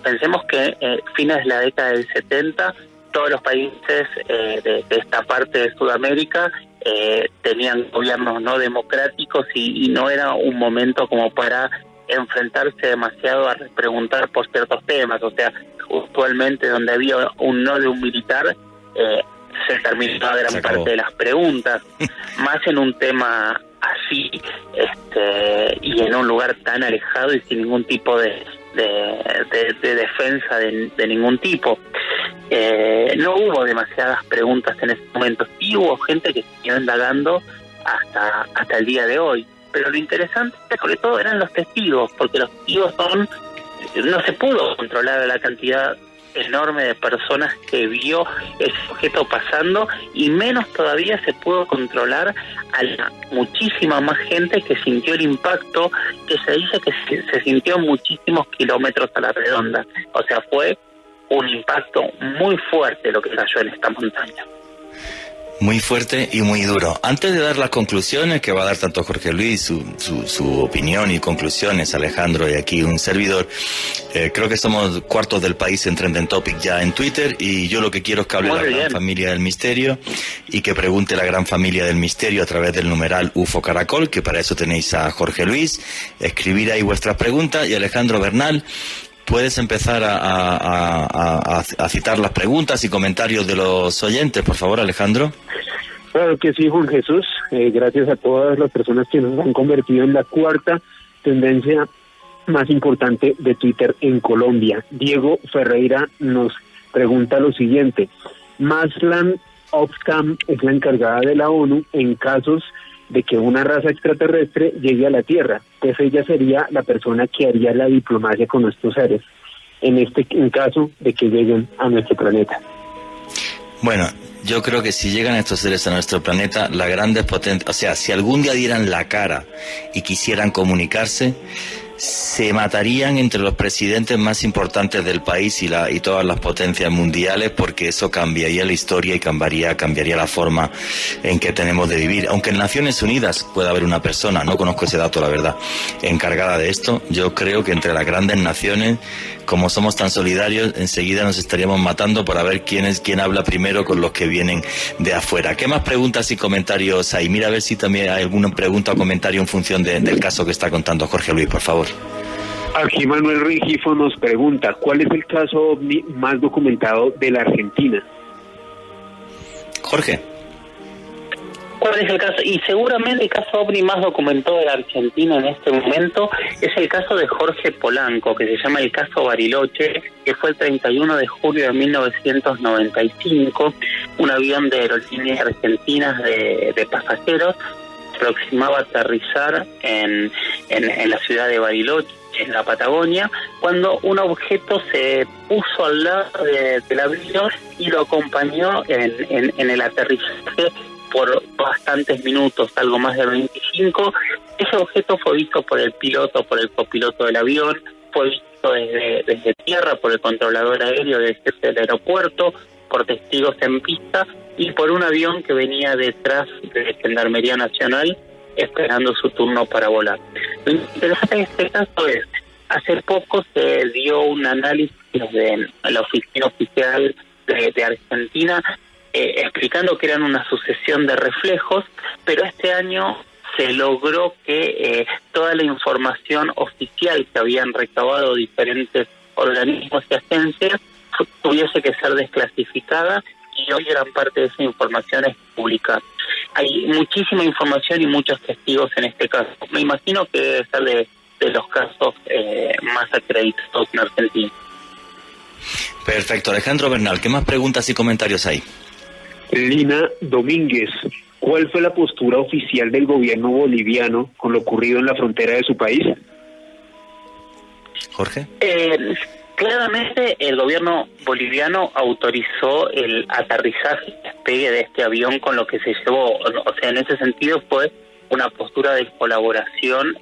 Pensemos que fines de la década del 70, todos los países de esta parte de Sudamérica tenían gobiernos no democráticos y no era un momento como para enfrentarse demasiado a preguntar por ciertos temas. O sea, usualmente donde había un no de un militar, se terminaba gran parte de las preguntas, más en un tema así, y en un lugar tan alejado y sin ningún tipo de defensa de ningún tipo. No hubo demasiadas preguntas en ese momento. Sí hubo gente que siguió indagando hasta el día de hoy, pero lo interesante sobre todo eran los testigos, porque los testigos no se pudo controlar la cantidad enorme de personas que vio ese objeto pasando, y menos todavía se pudo controlar a la muchísima más gente que sintió el impacto, que se dice que se sintió muchísimos kilómetros a la redonda. O sea, fue un impacto muy fuerte lo que cayó en esta montaña. Muy fuerte y muy duro. Antes de dar las conclusiones que va a dar tanto Jorge Luis, su opinión y conclusiones, Alejandro y aquí un servidor, creo que somos cuartos del país en Trending Topic ya en Twitter, y yo lo que quiero es que hable la gran familia del misterio y que pregunte la gran familia del misterio a través del numeral UFO Caracol, que para eso tenéis a Jorge Luis, escribir ahí vuestras preguntas, y Alejandro Bernal, puedes empezar a citar las preguntas y comentarios de los oyentes, por favor, Alejandro. Claro que sí, Juan Jesús. Gracias a todas las personas que nos han convertido en la cuarta tendencia más importante de Twitter en Colombia. Diego Ferreira nos pregunta lo siguiente: Maslan Oxfam es la encargada de la ONU en casos de que una raza extraterrestre llegue a la Tierra, pues ella sería la persona que haría la diplomacia con estos seres, en caso de que lleguen a nuestro planeta. Bueno, yo creo que si llegan estos seres a nuestro planeta, las grandes potencias, o sea, si algún día dieran la cara y quisieran comunicarse, se matarían entre los presidentes más importantes del país y todas las potencias mundiales, porque eso cambiaría la historia y cambiaría la forma en que tenemos de vivir. Aunque en Naciones Unidas pueda haber una persona, no conozco ese dato, la verdad, encargada de esto, yo creo que entre las grandes naciones, como somos tan solidarios, enseguida nos estaríamos matando para ver quién habla primero con los que vienen de afuera. ¿Qué más preguntas y comentarios hay? Mira a ver si también hay alguna pregunta o comentario en función del caso que está contando Jorge Luis, por favor. Aquí Manuel Rengifo nos pregunta: ¿cuál es el caso OVNI más documentado de la Argentina? Jorge. ¿Cuál es el caso? Y seguramente el caso OVNI más documentado de la Argentina en este momento es el caso de Jorge Polanco, que se llama el caso Bariloche, que fue el 31 de julio de 1995. Un avión de Aerolíneas Argentinas de pasajeros aproximaba a aterrizar en la ciudad de Bariloche, en la Patagonia, cuando un objeto se puso al lado del avión y lo acompañó en el aterrizaje por bastantes minutos, algo más de 25. Ese objeto fue visto por el piloto, por el copiloto del avión, fue visto desde tierra por el controlador aéreo del jefe del aeropuerto, por testigos en pista y por un avión que venía detrás de Gendarmería Nacional esperando su turno para volar. Lo interesante en este caso es, hace poco se dio un análisis de la oficina oficial de Argentina explicando que eran una sucesión de reflejos, pero este año se logró que toda la información oficial que habían recabado diferentes organismos y agencias tuviese que ser desclasificada, y hoy gran parte de esa información es pública. Hay muchísima información y muchos testigos en este caso. Me imagino que debe ser de los casos más acreditados en Argentina. Perfecto. Alejandro Bernal, ¿qué más preguntas y comentarios hay? Lina Domínguez, ¿cuál fue la postura oficial del gobierno boliviano con lo ocurrido en la frontera de su país? Jorge. Claramente el gobierno boliviano autorizó el aterrizaje y despegue de este avión con lo que se llevó. O sea, en ese sentido fue una postura de colaboración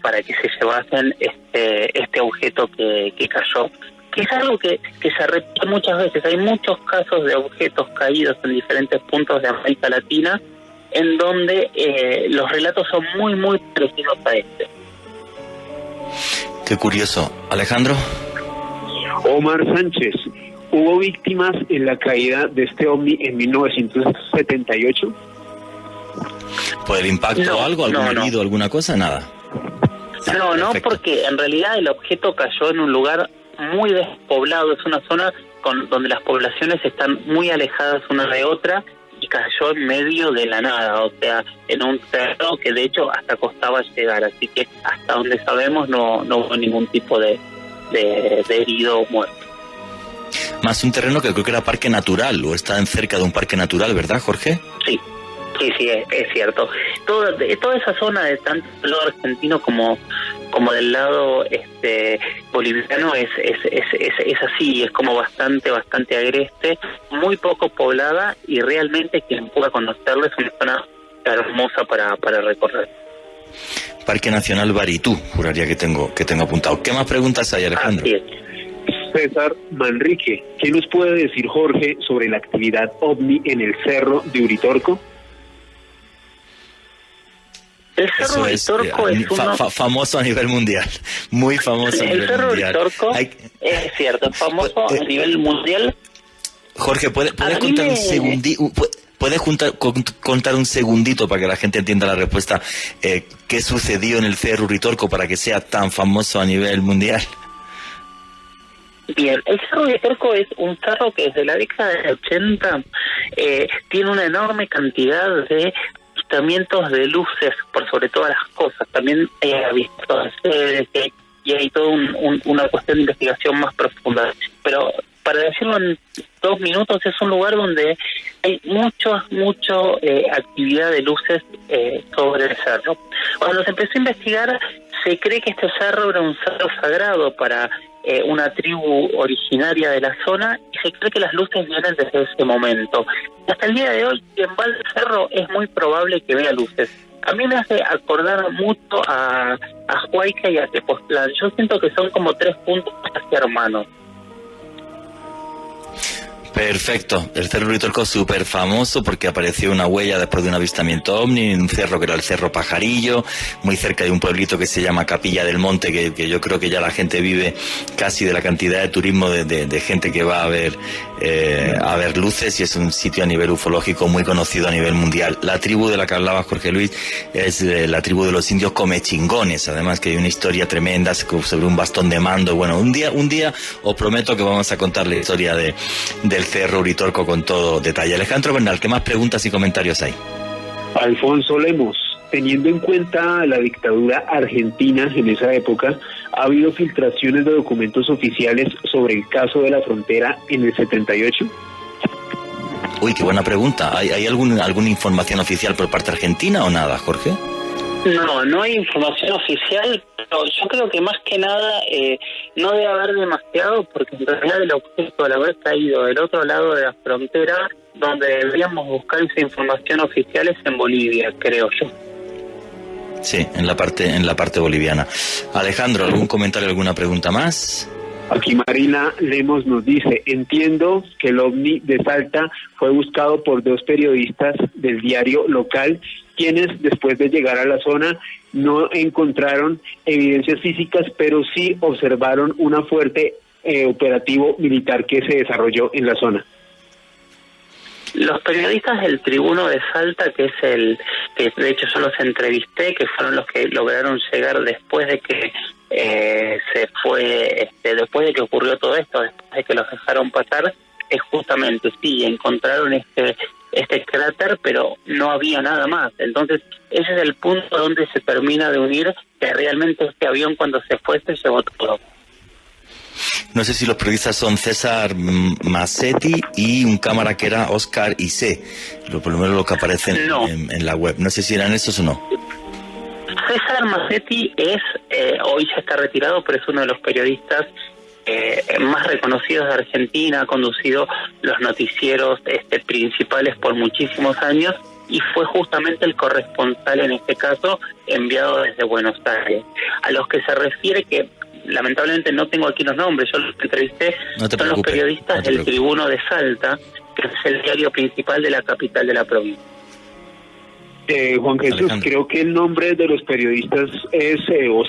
para que se llevasen este objeto que cayó, que es algo que se repite muchas veces. Hay muchos casos de objetos caídos en diferentes puntos de América Latina en donde los relatos son muy, muy parecidos a este. Qué curioso. Alejandro. Omar Sánchez, ¿hubo víctimas en la caída de este ovni en 1978? ¿Por el impacto o algo? ¿Algún herido, alguna cosa? Nada. No, porque en realidad el objeto cayó en un lugar muy despoblado. Es una zona donde las poblaciones están muy alejadas una de otra, y cayó en medio de la nada, o sea, en un cerro que de hecho hasta costaba llegar. Así que hasta donde sabemos no hubo ningún tipo de herido o muerto. Más un terreno que creo que era parque natural, o está cerca de un parque natural, ¿verdad, Jorge? Sí, es cierto. Toda esa zona, de tanto del lado argentino como del lado boliviano, es así, es como bastante agreste, muy poco poblada, y realmente quien pueda conocerlo es una zona hermosa para recorrer. Parque Nacional Baritú, juraría que tengo apuntado. ¿Qué más preguntas hay, Alejandro? César Manrique, ¿qué nos puede decir Jorge sobre la actividad ovni en el cerro de Uritorco? El cerro Uritorco es famoso a nivel mundial, muy famoso a nivel mundial. El cerro Uritorco es cierto, famoso a nivel mundial. Jorge, ¿puedes contar un segundito? ¿Puedes contar un segundito para que la gente entienda la respuesta? ¿Qué sucedió en el Cerro Uritorco para que sea tan famoso a nivel mundial? Bien, el Cerro Uritorco es un cerro que desde la década de 80 tiene una enorme cantidad de avistamientos de luces por sobre todas las cosas. También hay avistamientos de seres y hay toda una cuestión de investigación más profunda. Pero para decirlo en 2 minutos, es un lugar donde hay mucha actividad de luces sobre el cerro. Cuando se empezó a investigar, se cree que este cerro era un cerro sagrado para una tribu originaria de la zona, y se cree que las luces vienen desde ese momento. Hasta el día de hoy, quien va al cerro es muy probable que vea luces. A mí me hace acordar mucho a Huayca y a Tepoztlán. Yo siento que son como 3 puntos casi hermanos. Perfecto. El Cerro Uritorco súper famoso porque apareció una huella después de un avistamiento ovni en un cerro que era el Cerro Pajarillo, muy cerca de un pueblito que se llama Capilla del Monte, que yo creo que ya la gente vive casi de la cantidad de turismo de gente que va a ver luces, y es un sitio a nivel ufológico muy conocido a nivel mundial. La tribu de la que hablaba Jorge Luis es la tribu de los indios comechingones, además que hay una historia tremenda sobre un bastón de mando. Bueno, un día os prometo que vamos a contar la historia del Cerro Uritorco con todo detalle. Alejandro Bernal, ¿qué más preguntas y comentarios hay? Alfonso Lemos, teniendo en cuenta la dictadura argentina en esa época, ¿ha habido filtraciones de documentos oficiales sobre el caso de la frontera en el 78? Uy, qué buena pregunta. ¿Hay alguna información oficial por parte argentina o nada, Jorge? No hay información oficial, pero yo creo que más que nada no debe haber demasiado, porque en realidad el objeto, al haber caído del otro lado de la frontera, donde deberíamos buscar esa información oficial es en Bolivia, creo yo. Sí, en la parte boliviana. Alejandro, ¿algún comentario, alguna pregunta más? Aquí Marina Lemos nos dice, entiendo que el ovni de Salta fue buscado por 2 periodistas del diario local quienes después de llegar a la zona no encontraron evidencias físicas, pero sí observaron una fuerte operativo militar que se desarrolló en la zona. Los periodistas del Tribuno de Salta, que de hecho yo los entrevisté, que fueron los que lograron llegar después de que después de que ocurrió todo esto, después de que los dejaron pasar, es justamente, sí, encontraron este cráter, pero no había nada más. Entonces, ese es el punto donde se termina de unir que realmente este avión cuando se fue se llevó todo. No sé si los periodistas son César Massetti y un cámara que era Oscar Isé, por lo menos lo que aparece en la web. No sé si eran esos o no. César Massetti hoy ya está retirado, pero es uno de los periodistas más reconocidos de Argentina, ha conducido los noticieros principales por muchísimos años y fue justamente el corresponsal en este caso enviado desde Buenos Aires. A los que se refiere, que lamentablemente no tengo aquí los nombres, yo los entrevisté, son los periodistas del Tribuno de Salta, que es el diario principal de la capital de la provincia. Juan Jesús, Alejandro, creo que el nombre de los periodistas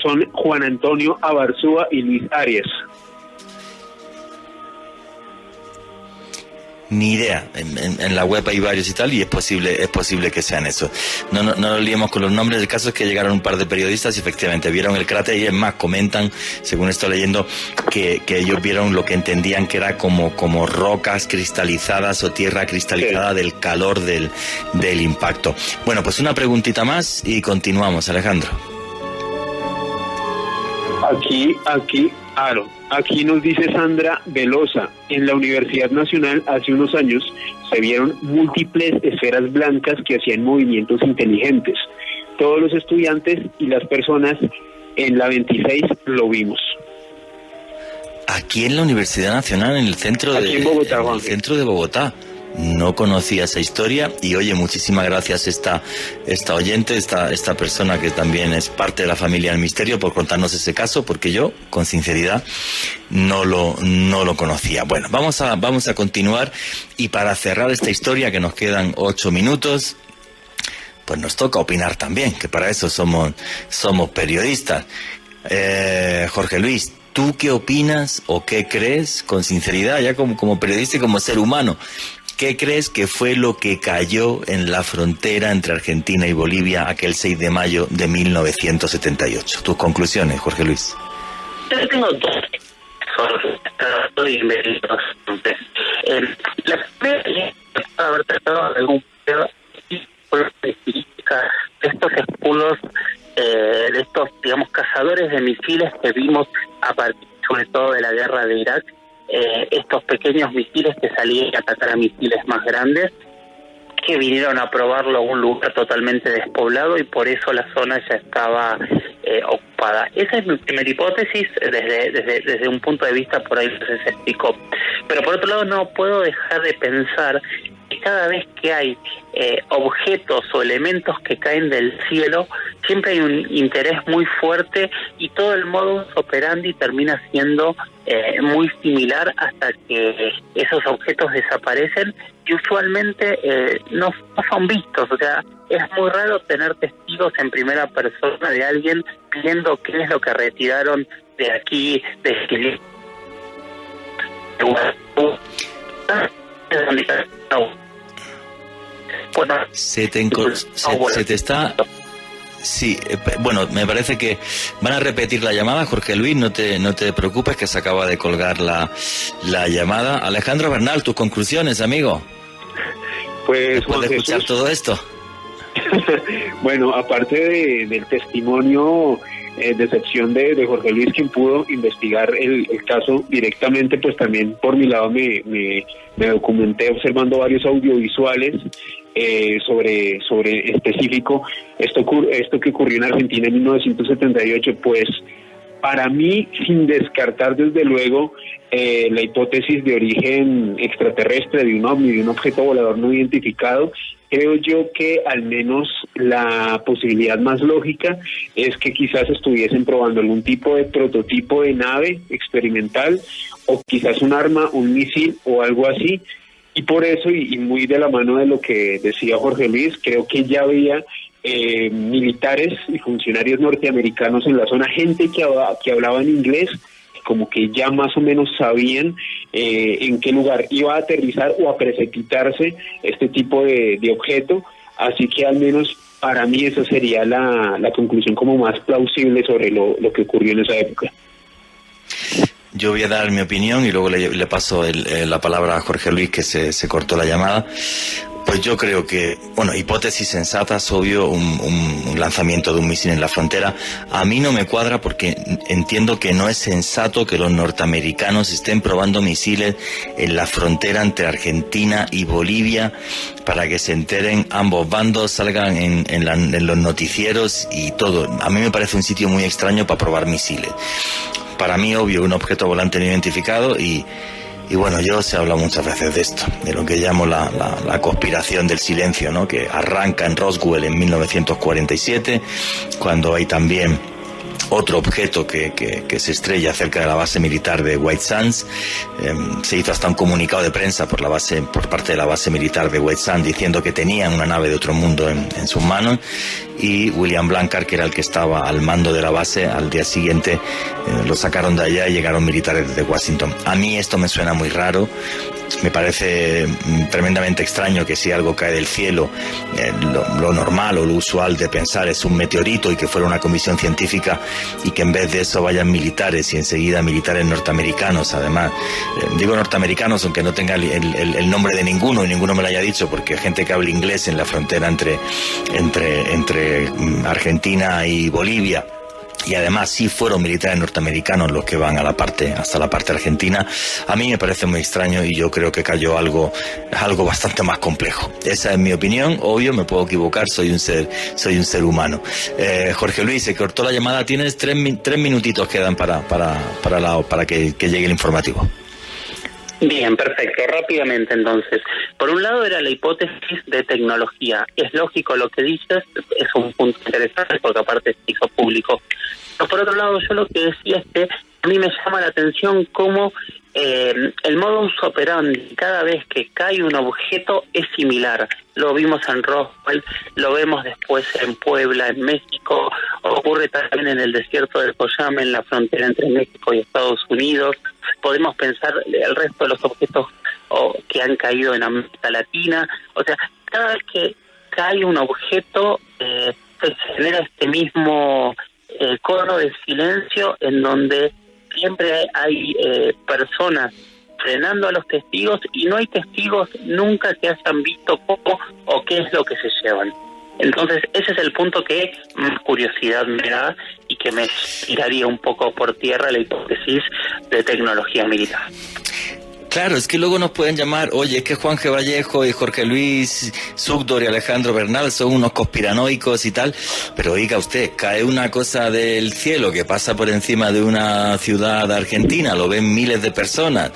son Juan Antonio Abarzúa y Luis Arias. Ni idea, en la web hay varios y tal, y es posible que sean esos. No nos liemos con los nombres. El caso es que llegaron un par de periodistas y efectivamente vieron el cráter, y es más, comentan, según estoy leyendo, que ellos vieron lo que entendían que era como rocas cristalizadas o tierra cristalizada del calor del impacto. Bueno, pues una preguntita más y continuamos, Alejandro. Aquí nos dice Sandra Velosa, en la Universidad Nacional hace unos años se vieron múltiples esferas blancas que hacían movimientos inteligentes. Todos los estudiantes y las personas en la 26 lo vimos. Aquí en la Universidad Nacional, en el centro de Bogotá. No conocía esa historia y oye, muchísimas gracias esta oyente, esta persona que también es parte de la familia del misterio, por contarnos ese caso, porque yo, con sinceridad, no lo conocía. Bueno, vamos a continuar, y para cerrar esta historia, que nos quedan 8 minutos, pues nos toca opinar también, que para eso somos periodistas. Jorge Luis, ¿tú qué opinas o qué crees, con sinceridad, ya como periodista y como ser humano? ¿Qué crees que fue lo que cayó en la frontera entre Argentina y Bolivia aquel 6 de mayo de 1978? Tus conclusiones, Jorge Luis. Yo tengo dos. La primera es haber tratado de algún característica de estos escudos, de estos, digamos, cazadores de misiles que vimos a partir, sobre todo, de la guerra de Irak. Estos pequeños misiles que salían a atacar a misiles más grandes, que vinieron a probarlo a un lugar totalmente despoblado, y por eso la zona ya estaba ocupada. Esa es mi primera hipótesis, desde un punto de vista por ahí se explicó. Pero por otro lado, no puedo dejar de pensar que cada vez que hay objetos o elementos que caen del cielo, siempre hay un interés muy fuerte, y todo el modus operandi termina siendo muy similar hasta que esos objetos desaparecen, y usualmente no son vistos. O sea, es muy raro tener testigos en primera persona de alguien viendo qué es lo que retiraron de aquí, de Chile. Se te está... Sí, bueno, me parece que van a repetir la llamada, Jorge Luis, no te preocupes, que se acaba de colgar la llamada. Alejandro Bernal, tus conclusiones, amigo. Pues, después de escuchar todo esto. Bueno, aparte del testimonio de excepción de Jorge Luis, quien pudo investigar el caso directamente, pues también por mi lado me documenté observando varios audiovisuales sobre específico esto que ocurrió en Argentina en 1978. Pues para mí, sin descartar desde luego la hipótesis de origen extraterrestre de un ovni, de un objeto volador no identificado, creo yo que al menos la posibilidad más lógica es que quizás estuviesen probando algún tipo de prototipo de nave experimental, o quizás un arma, un misil o algo así. Y por eso, y muy de la mano de lo que decía Jorge Luis, creo que ya había militares y funcionarios norteamericanos en la zona, gente que hablaba en inglés, como que ya más o menos sabían en qué lugar iba a aterrizar o a precipitarse este tipo de objeto, así que al menos para mí esa sería la conclusión como más plausible sobre lo que ocurrió en esa época. Yo voy a dar mi opinión y luego le paso la palabra a Jorge Luis, que se cortó la llamada. Pues yo creo que, bueno, hipótesis sensatas, obvio, un lanzamiento de un misil en la frontera. A mí no me cuadra porque entiendo que no es sensato que los norteamericanos estén probando misiles en la frontera entre Argentina y Bolivia para que se enteren ambos bandos, salgan en los noticieros y todo. A mí me parece un sitio muy extraño para probar misiles. Para mí, obvio, un objeto volante no identificado y bueno, se ha hablado muchas veces de esto, de lo que llamo la conspiración del silencio, ¿no? Que arranca en Roswell en 1947, cuando hay también otro objeto que se estrella cerca de la base militar de White Sands. Se hizo hasta un comunicado de prensa por parte de la base militar de White Sands diciendo que tenían una nave de otro mundo en sus manos, y William Blanchard, que era el que estaba al mando de la base, al día siguiente lo sacaron de allá y llegaron militares desde Washington. A mí esto me suena muy raro. Me parece tremendamente extraño que si algo cae del cielo, lo normal o lo usual de pensar es un meteorito y que fuera una comisión científica, y que en vez de eso vayan militares y enseguida militares norteamericanos. Además, digo norteamericanos aunque no tenga el nombre de ninguno y ninguno me lo haya dicho, porque gente que habla inglés en la frontera entre Argentina y Bolivia. Y además sí fueron militares norteamericanos los que van hasta la parte argentina. A mí me parece muy extraño y yo creo que cayó algo bastante más complejo. Esa es mi opinión. Obvio, me puedo equivocar, soy un ser humano. Jorge Luis, se cortó la llamada. Tienes 3 minutitos quedan para que llegue el informativo. Bien, perfecto. Rápidamente, entonces. Por un lado era la hipótesis de tecnología. Es lógico lo que dices, es un punto interesante porque aparte se hizo público. Pero por otro lado, yo lo que decía es que a mí me llama la atención cómo el modus operandi, cada vez que cae un objeto, es similar. Lo vimos en Roswell, lo vemos después en Puebla, en México, ocurre también en el desierto del Coyame, en la frontera entre México y Estados Unidos. Podemos pensar el resto de los objetos que han caído en América Latina. O sea, cada vez que cae un objeto, se genera este mismo cono de silencio en donde siempre hay personas frenando a los testigos y no hay testigos nunca que hayan visto cómo o qué es lo que se llevan. Entonces ese es el punto que más curiosidad me da y que me tiraría un poco por tierra la hipótesis de tecnología militar. Claro, es que luego nos pueden llamar, oye, es que Juan G. Vallejo y Jorge Luis Zúcdor y Alejandro Bernal son unos conspiranoicos y tal, pero oiga usted, cae una cosa del cielo que pasa por encima de una ciudad argentina, lo ven miles de personas,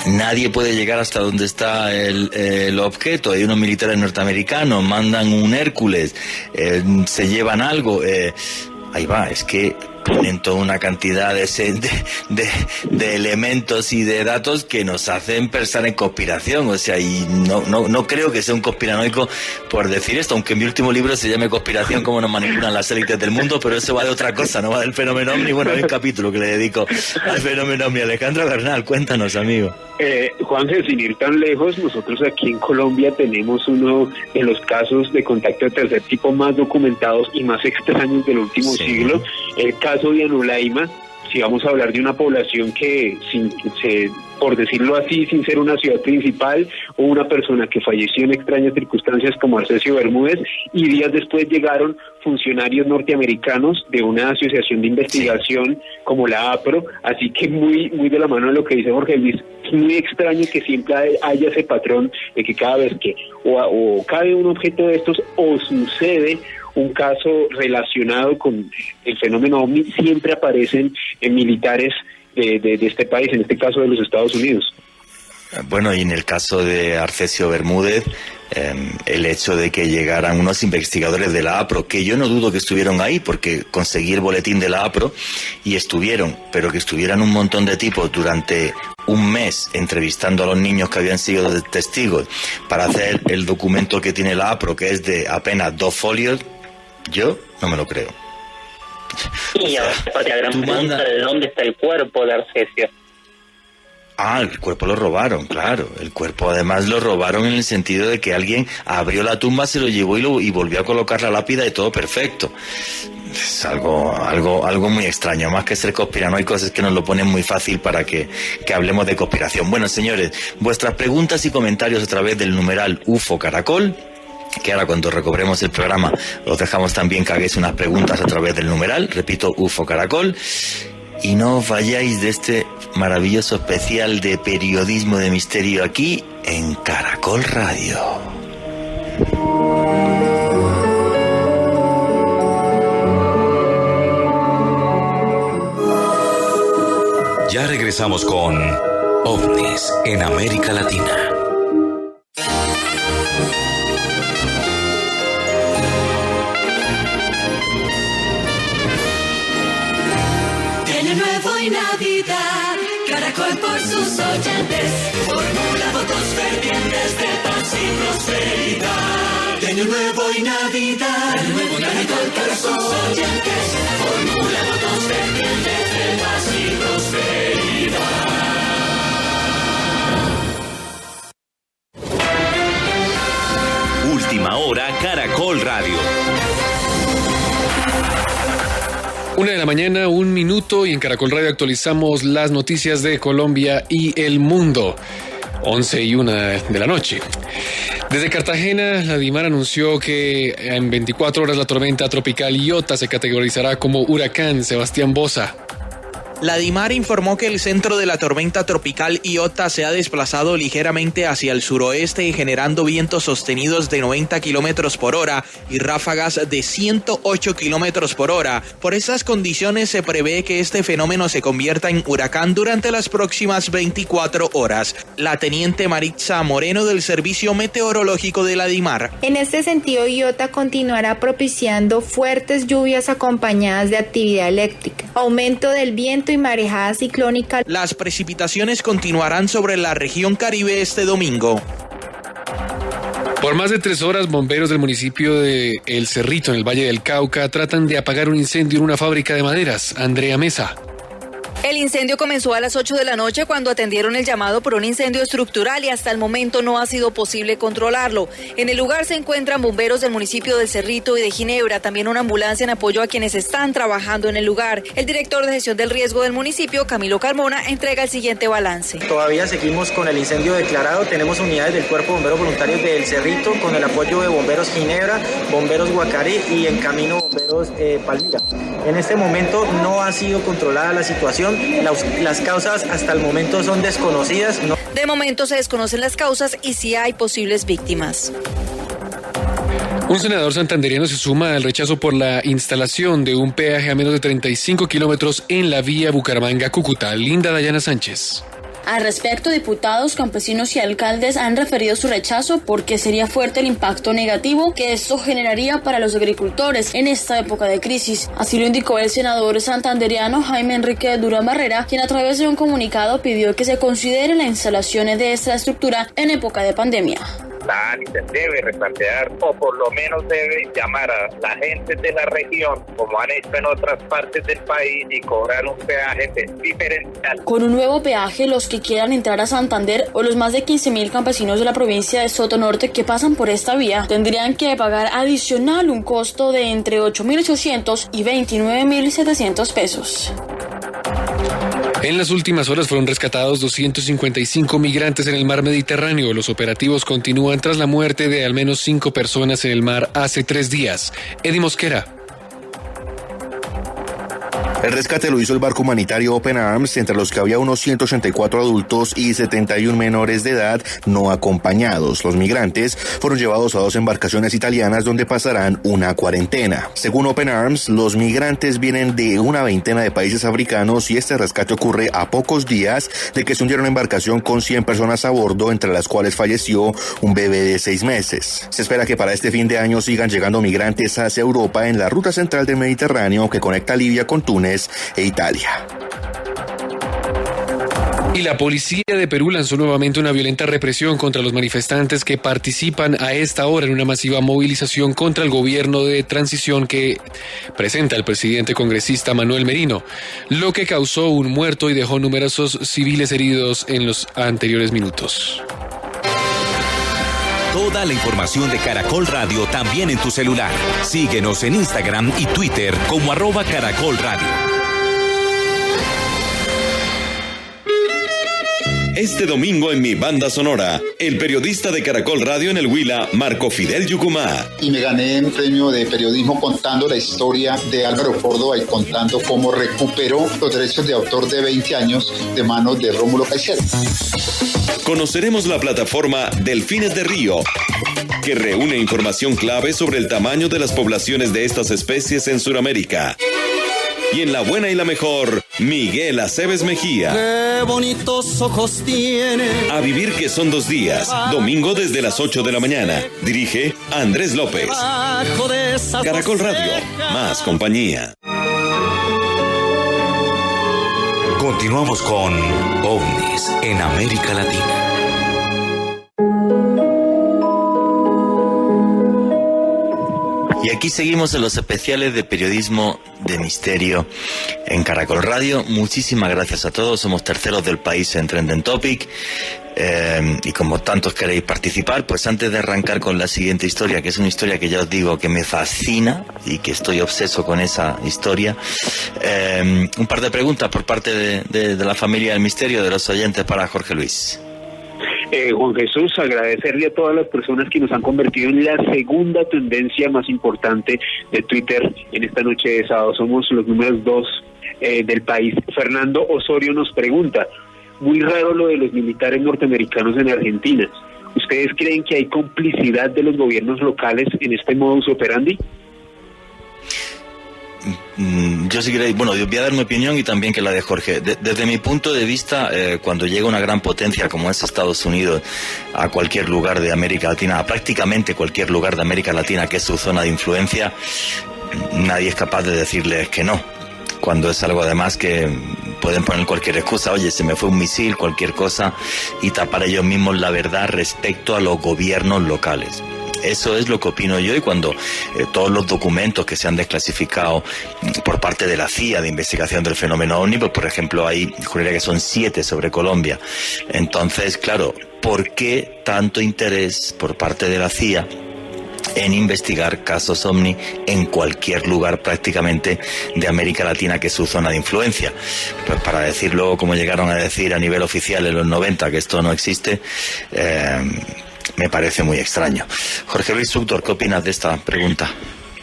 nadie puede llegar hasta donde está el objeto, hay unos militares norteamericanos, mandan un Hércules, se llevan algo, ahí va, es que ponen toda una cantidad de elementos y de datos que nos hacen pensar en conspiración. O sea, y no creo que sea un conspiranoico por decir esto, aunque mi último libro se llame Conspiración, cómo nos manipulan las élites del mundo, pero eso va de otra cosa, no va del fenómeno OVNI. Bueno, hay un capítulo que le dedico al fenómeno OVNI. Alejandro Bernal, cuéntanos, amigo. Juanje, sin ir tan lejos, nosotros aquí en Colombia tenemos uno de los casos de contacto de tercer tipo más documentados y más extraños del último siglo, el caso de Anulaima. Si vamos a hablar de una población que, por decirlo así, sin ser una ciudad principal, o una persona que falleció en extrañas circunstancias como Arcesio Bermúdez, y días después llegaron funcionarios norteamericanos de una asociación de investigación como la APRO, así que muy de la mano de lo que dice Jorge Luis, es muy extraño que siempre haya ese patrón de que cada vez que o cae un objeto de estos o sucede un caso relacionado con el fenómeno OVNI, siempre aparecen militares de este país, en este caso de los Estados Unidos. Bueno, y en el caso de Arcesio Bermúdez, el hecho de que llegaran unos investigadores de la APRO, que yo no dudo que estuvieron ahí, porque conseguí el boletín de la APRO y estuvieron, pero que estuvieran un montón de tipos durante un mes entrevistando a los niños que habían sido testigos para hacer el documento que tiene la APRO, que es de apenas 2 folios, yo no me lo creo. Y ahora, la gran pregunta de dónde está el cuerpo de Arcesio. El cuerpo lo robaron, claro. El cuerpo además lo robaron en el sentido de que alguien abrió la tumba, se lo llevó y volvió a colocar la lápida y todo perfecto. Es algo muy extraño. Más que ser conspiranoicos es que nos lo ponen muy fácil para que hablemos de conspiración. Bueno, señores, vuestras preguntas y comentarios a través del numeral UFO Caracol, que ahora cuando recobremos el programa os dejamos también que hagáis unas preguntas a través del numeral, repito, UFO Caracol. Y no os vayáis de este maravilloso especial de periodismo de misterio aquí en Caracol Radio. Ya regresamos con OVNIs en América Latina. Navidad, Caracol por sus oyentes, formula votos fervientes de paz y prosperidad. De Año Nuevo y Navidad, Año Nuevo y Caracol por sus oyentes, formula votos fervientes de paz y prosperidad. Última hora, Caracol Radio. 1:00 a.m, 1 minuto, y en Caracol Radio actualizamos las noticias de Colombia y el mundo. 11:01 p.m. Desde Cartagena, la DIMAR anunció que en 24 horas la tormenta tropical Iota se categorizará como huracán. Sebastián Boza. La DIMAR informó que el centro de la tormenta tropical Iota se ha desplazado ligeramente hacia el suroeste, generando vientos sostenidos de 90 kilómetros por hora y ráfagas de 108 kilómetros por hora. Por esas condiciones se prevé que este fenómeno se convierta en huracán durante las próximas 24 horas. La teniente Maritza Moreno del Servicio Meteorológico de la DIMAR. En este sentido, Iota continuará propiciando fuertes lluvias acompañadas de actividad eléctrica, aumento del viento y marejada ciclónica. Las precipitaciones continuarán sobre la región Caribe este domingo. Por más de 3 horas, bomberos del municipio de El Cerrito, en el Valle del Cauca, tratan de apagar un incendio en una fábrica de maderas. Andrea Mesa. El incendio comenzó a las 8 de la noche cuando atendieron el llamado por un incendio estructural y hasta el momento no ha sido posible controlarlo. En el lugar se encuentran bomberos del municipio del Cerrito y de Ginebra, también una ambulancia en apoyo a quienes están trabajando en el lugar. El director de gestión del riesgo del municipio, Camilo Carmona, entrega el siguiente balance. Todavía seguimos con el incendio declarado, tenemos unidades del Cuerpo de Bomberos Voluntarios del Cerrito con el apoyo de bomberos Ginebra, bomberos Guacaré y en camino bomberos Palmira. En este momento no ha sido controlada la situación. Las causas hasta el momento son desconocidas. De momento se desconocen las causas y si hay posibles víctimas. Un senador santandereano se suma al rechazo por la instalación de un peaje a menos de 35 kilómetros en la vía Bucaramanga-Cúcuta. Linda Dayana Sánchez. Al respecto, diputados, campesinos y alcaldes han referido su rechazo porque sería fuerte el impacto negativo que esto generaría para los agricultores en esta época de crisis. Así lo indicó el senador santandereano Jaime Enrique Durán Barrera, quien a través de un comunicado pidió que se considere la instalación de esta estructura en época de pandemia. La ANI se debe replantear o por lo menos debe llamar a la gente de la región, como han hecho en otras partes del país, y cobrar un peaje diferencial. Con un nuevo peaje, los que quieran entrar a Santander o los más de 15.000 campesinos de la provincia de Sotonorte que pasan por esta vía tendrían que pagar adicional un costo de entre 8.800 y 29.700 pesos. En las últimas horas fueron rescatados 255 migrantes en el mar Mediterráneo. Los operativos continúan tras la muerte de al menos 5 personas en el mar hace 3 días. Eddie Mosquera. El rescate lo hizo el barco humanitario Open Arms, entre los que había unos 184 adultos y 71 menores de edad no acompañados. Los migrantes fueron llevados a 2 embarcaciones italianas donde pasarán una cuarentena. Según Open Arms, los migrantes vienen de una veintena de países africanos y este rescate ocurre a pocos días de que se hundiera una embarcación con 100 personas a bordo, entre las cuales falleció un bebé de 6 meses. Se espera que para este fin de año sigan llegando migrantes hacia Europa en la ruta central del Mediterráneo que conecta Libia con Túnez e Italia. Y la policía de Perú lanzó nuevamente una violenta represión contra los manifestantes que participan a esta hora en una masiva movilización contra el gobierno de transición que presenta el presidente congresista Manuel Merino, lo que causó un muerto y dejó numerosos civiles heridos en los anteriores minutos. Toda la información de Caracol Radio también en tu celular. Síguenos en Instagram y Twitter como @Caracol Radio. Este domingo en mi banda sonora, el periodista de Caracol Radio en el Huila, Marco Fidel Yucumá. Y me gané un premio de periodismo contando la historia de Álvaro Córdoba y contando cómo recuperó los derechos de autor de 20 años de manos de Rómulo Caicedo. Conoceremos la plataforma Delfines de Río, que reúne información clave sobre el tamaño de las poblaciones de estas especies en Sudamérica. Y en La Buena y la Mejor, Miguel Aceves Mejía. ¡Qué bonitos ojos tiene! A vivir que son 2 días, domingo desde las 8 de la mañana. Dirige Andrés López. Caracol Radio, más compañía. Continuamos con OVNIs en América Latina. Y aquí seguimos en los especiales de periodismo de misterio en Caracol Radio. Muchísimas gracias a todos. Somos terceros del país en Trending Topic. Y como tantos queréis participar, pues antes de arrancar con la siguiente historia, que es una historia que ya os digo que me fascina y que estoy obseso con esa historia, un par de preguntas por parte de la familia del misterio, de los oyentes, para Jorge Luis. Juan Jesús, agradecerle a todas las personas que nos han convertido en la segunda tendencia más importante de Twitter en esta noche de sábado. Somos los números 2 del país. Fernando Osorio nos pregunta: muy raro lo de los militares norteamericanos en Argentina. ¿Ustedes creen que hay complicidad de los gobiernos locales en este modus operandi? Yo sí que, bueno, voy a dar mi opinión y también que la de Jorge. Desde mi punto de vista, cuando llega una gran potencia como es Estados Unidos a cualquier lugar de América Latina, a prácticamente cualquier lugar de América Latina que es su zona de influencia, nadie es capaz de decirles que no. Cuando es algo además que pueden poner cualquier excusa, oye, se me fue un misil, cualquier cosa, y tapar ellos mismos la verdad respecto a los gobiernos locales. Eso es lo que opino yo, y cuando todos los documentos que se han desclasificado por parte de la CIA de investigación del fenómeno OVNI, pues por ejemplo hay, juraría que son 7 sobre Colombia. Entonces, claro, ¿por qué tanto interés por parte de la CIA en investigar casos OVNI en cualquier lugar prácticamente de América Latina que es su zona de influencia? Pues para decirlo como llegaron a decir a nivel oficial en los 90, que esto no existe, me parece muy extraño. Jorge Luis Súctor, ¿qué opinas de esta pregunta?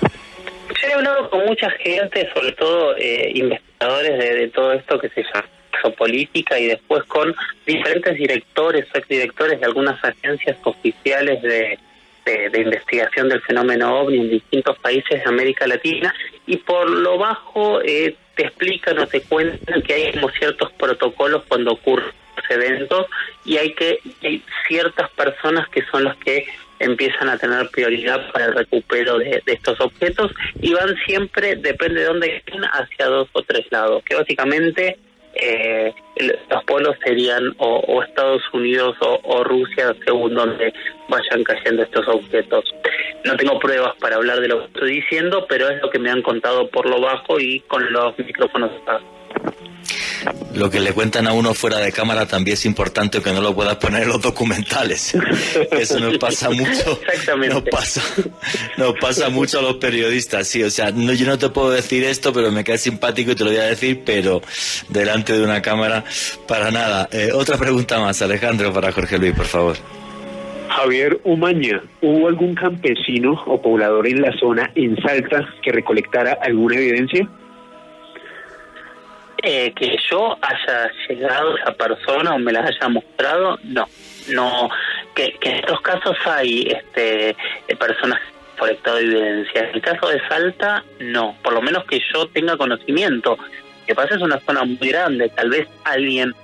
Yo he hablado con mucha gente, sobre todo investigadores de todo esto que se llama exopolítica, y después con diferentes directores o exdirectores de algunas agencias oficiales de investigación del fenómeno OVNI en distintos países de América Latina, y por lo bajo te explican o te cuentan que hay como ciertos protocolos cuando ocurren eventos, y hay ciertas personas que son las que empiezan a tener prioridad para el recupero de estos objetos, y van siempre, depende de dónde estén, hacia 2 o 3 lados, que básicamente los polos serían o Estados Unidos o Rusia, según donde vayan cayendo estos objetos. No tengo pruebas para hablar de lo que estoy diciendo, pero es lo que me han contado por lo bajo y con los micrófonos apagados. Lo que le cuentan a uno fuera de cámara también es importante, que no lo puedas poner en los documentales. Eso nos pasa mucho. Exactamente. Nos pasa mucho a los periodistas, sí. O sea, yo no te puedo decir esto, pero me cae simpático y te lo voy a decir, pero delante de una cámara, para nada. Otra pregunta más, Alejandro, para Jorge Luis, por favor. Javier Umaña, ¿hubo algún campesino o poblador en la zona, en Salta, que recolectara alguna evidencia? Que yo haya llegado a esa persona o me la haya mostrado, no, que en estos casos hay personas por estado de evidencia. En el caso de Salta, no, por lo menos que yo tenga conocimiento. Lo que pasa es una zona muy grande, tal vez alguien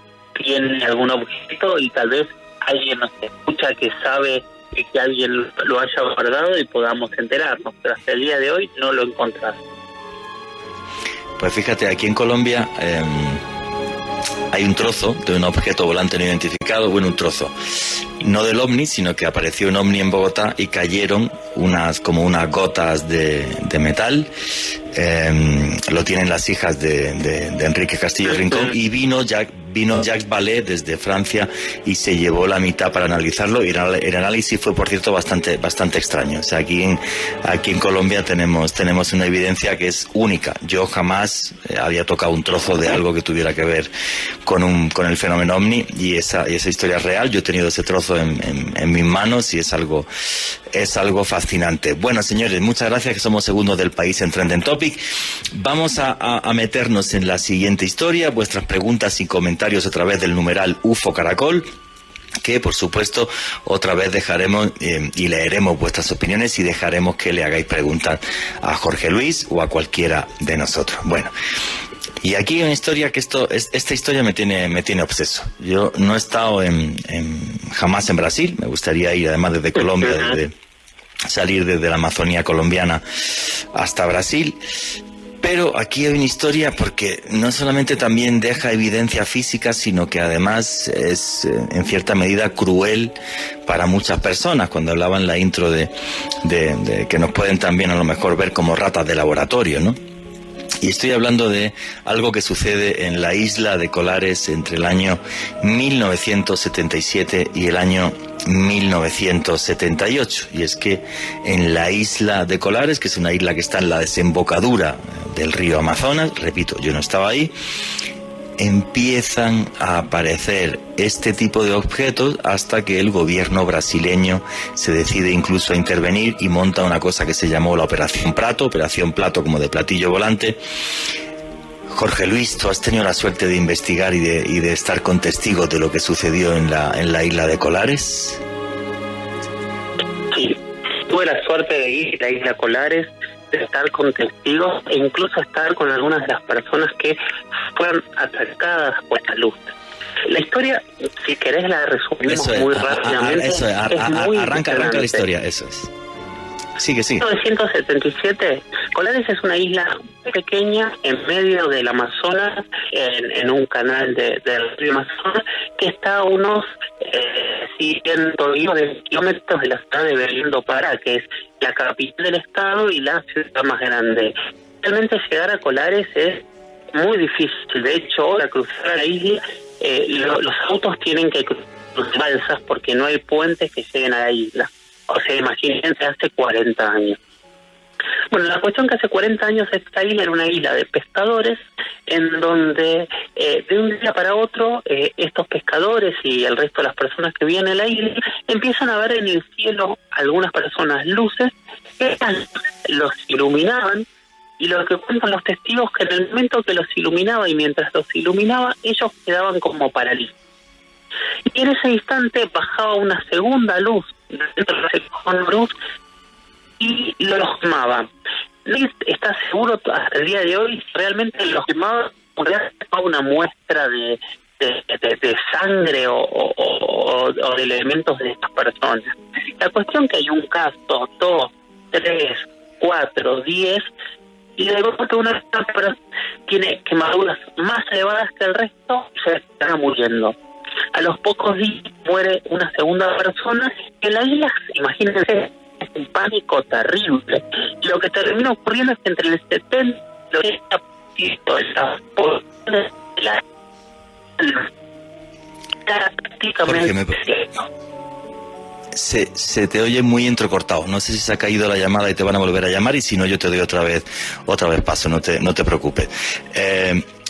tiene algún objeto y tal vez alguien nos escucha que sabe que alguien lo haya guardado y podamos enterarnos, pero hasta el día de hoy no lo encontramos. Pues fíjate, aquí en Colombia hay un trozo de un objeto volante no identificado, bueno, un trozo, no del OVNI, sino que apareció un OVNI en Bogotá y cayeron unas gotas de metal. Lo tienen las hijas de Enrique Castillo Rincón, y vino Jacques Vallée desde Francia y se llevó la mitad para analizarlo, y el análisis fue, por cierto, bastante extraño. O sea, aquí en Colombia tenemos una evidencia que es única. Yo jamás había tocado un trozo de algo que tuviera que ver con el fenómeno OVNI, y esa historia es real. Yo he tenido ese trozo en mis manos y es algo fascinante. Bueno, señores, muchas gracias, que somos segundos del país en Trending Topic. Vamos a meternos en la siguiente historia. Vuestras preguntas y comentarios a través del numeral UFO Caracol, que por supuesto otra vez dejaremos y leeremos vuestras opiniones y dejaremos que le hagáis preguntas a Jorge Luis o a cualquiera de nosotros. Bueno, y aquí hay una historia que esta historia me tiene obseso. Yo no he estado jamás en Brasil. Me gustaría ir, además, desde Colombia, salir desde la Amazonía colombiana hasta Brasil. Pero aquí hay una historia porque no solamente también deja evidencia física, sino que además es en cierta medida cruel para muchas personas. Cuando hablaba en la intro de que nos pueden también a lo mejor ver como ratas de laboratorio, ¿no? Y estoy hablando de algo que sucede en la isla de Colares entre el año 1977 y el año 1978. Y es que en la isla de Colares, que es una isla que está en la desembocadura del río Amazonas, repito, yo no estaba ahí, empiezan a aparecer este tipo de objetos hasta que el gobierno brasileño se decide incluso a intervenir y monta una cosa que se llamó la Operación Plato como de platillo volante. Jorge Luis, tú has tenido la suerte de investigar y de estar con testigos de lo que sucedió en la isla de Colares. Sí, tuve la suerte de ir a la isla Colares, de estar con testigos e incluso estar con algunas de las personas que fueron atacadas por la luz. La historia, si querés, la resumimos muy rápidamente. Arranca la historia, eso es. Sigue. En 1977, Colares es una isla pequeña en medio del Amazonas, en un canal del río Amazonas, que está a unos 110 kilómetros de la ciudad de Belém do Pará, que es la capital del estado y la ciudad más grande. Realmente llegar a Colares es muy difícil. De hecho, para cruzar la isla, los autos tienen que cruzar balsas porque no hay puentes que lleguen a la isla. O sea, imagínense, hace 40 años. Bueno, la cuestión que hace 40 años esta isla era una isla de pescadores, en donde de un día para otro estos pescadores y el resto de las personas que viven en la isla empiezan a ver en el cielo algunas personas luces que los iluminaban, y lo que cuentan los testigos que en el momento que los iluminaba y mientras los iluminaba, ellos quedaban como paralizados. Y en ese instante bajaba una segunda luz dentro de ese luz y los quemaba. Nadie está seguro hasta el día de hoy si realmente los quemaba o realmente una muestra de sangre o de elementos de estas personas. La cuestión que hay un caso, 2, 3, 4, 10, y de golpe una persona tiene quemaduras más elevadas que el resto, se está muriendo. A los pocos días muere una segunda persona. En la isla, imagínense, es un pánico terrible. Y lo que termina ocurriendo es que entre el 70 y el 80% de la prácticamente... Se te oye muy entrecortado. No sé si se ha caído la llamada y te van a volver a llamar, y si no, yo te doy otra vez paso, no te preocupes.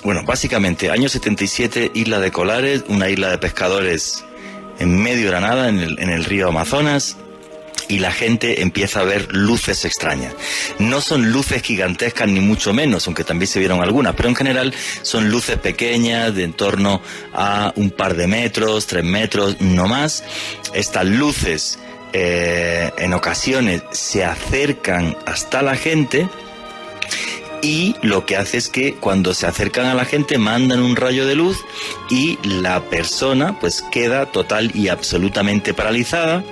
Bueno, básicamente, año 77, isla de Colares, una isla de pescadores en medio de la nada, en el río Amazonas. y la gente empieza a ver luces extrañas. No son luces gigantescas ni mucho menos, aunque también se vieron algunas, pero en general son luces pequeñas de en torno a un par de metros, 3 metros, no más. Estas luces en ocasiones se acercan hasta la gente y lo que hace es que cuando se acercan a la gente mandan un rayo de luz y la persona pues queda total y absolutamente paralizada.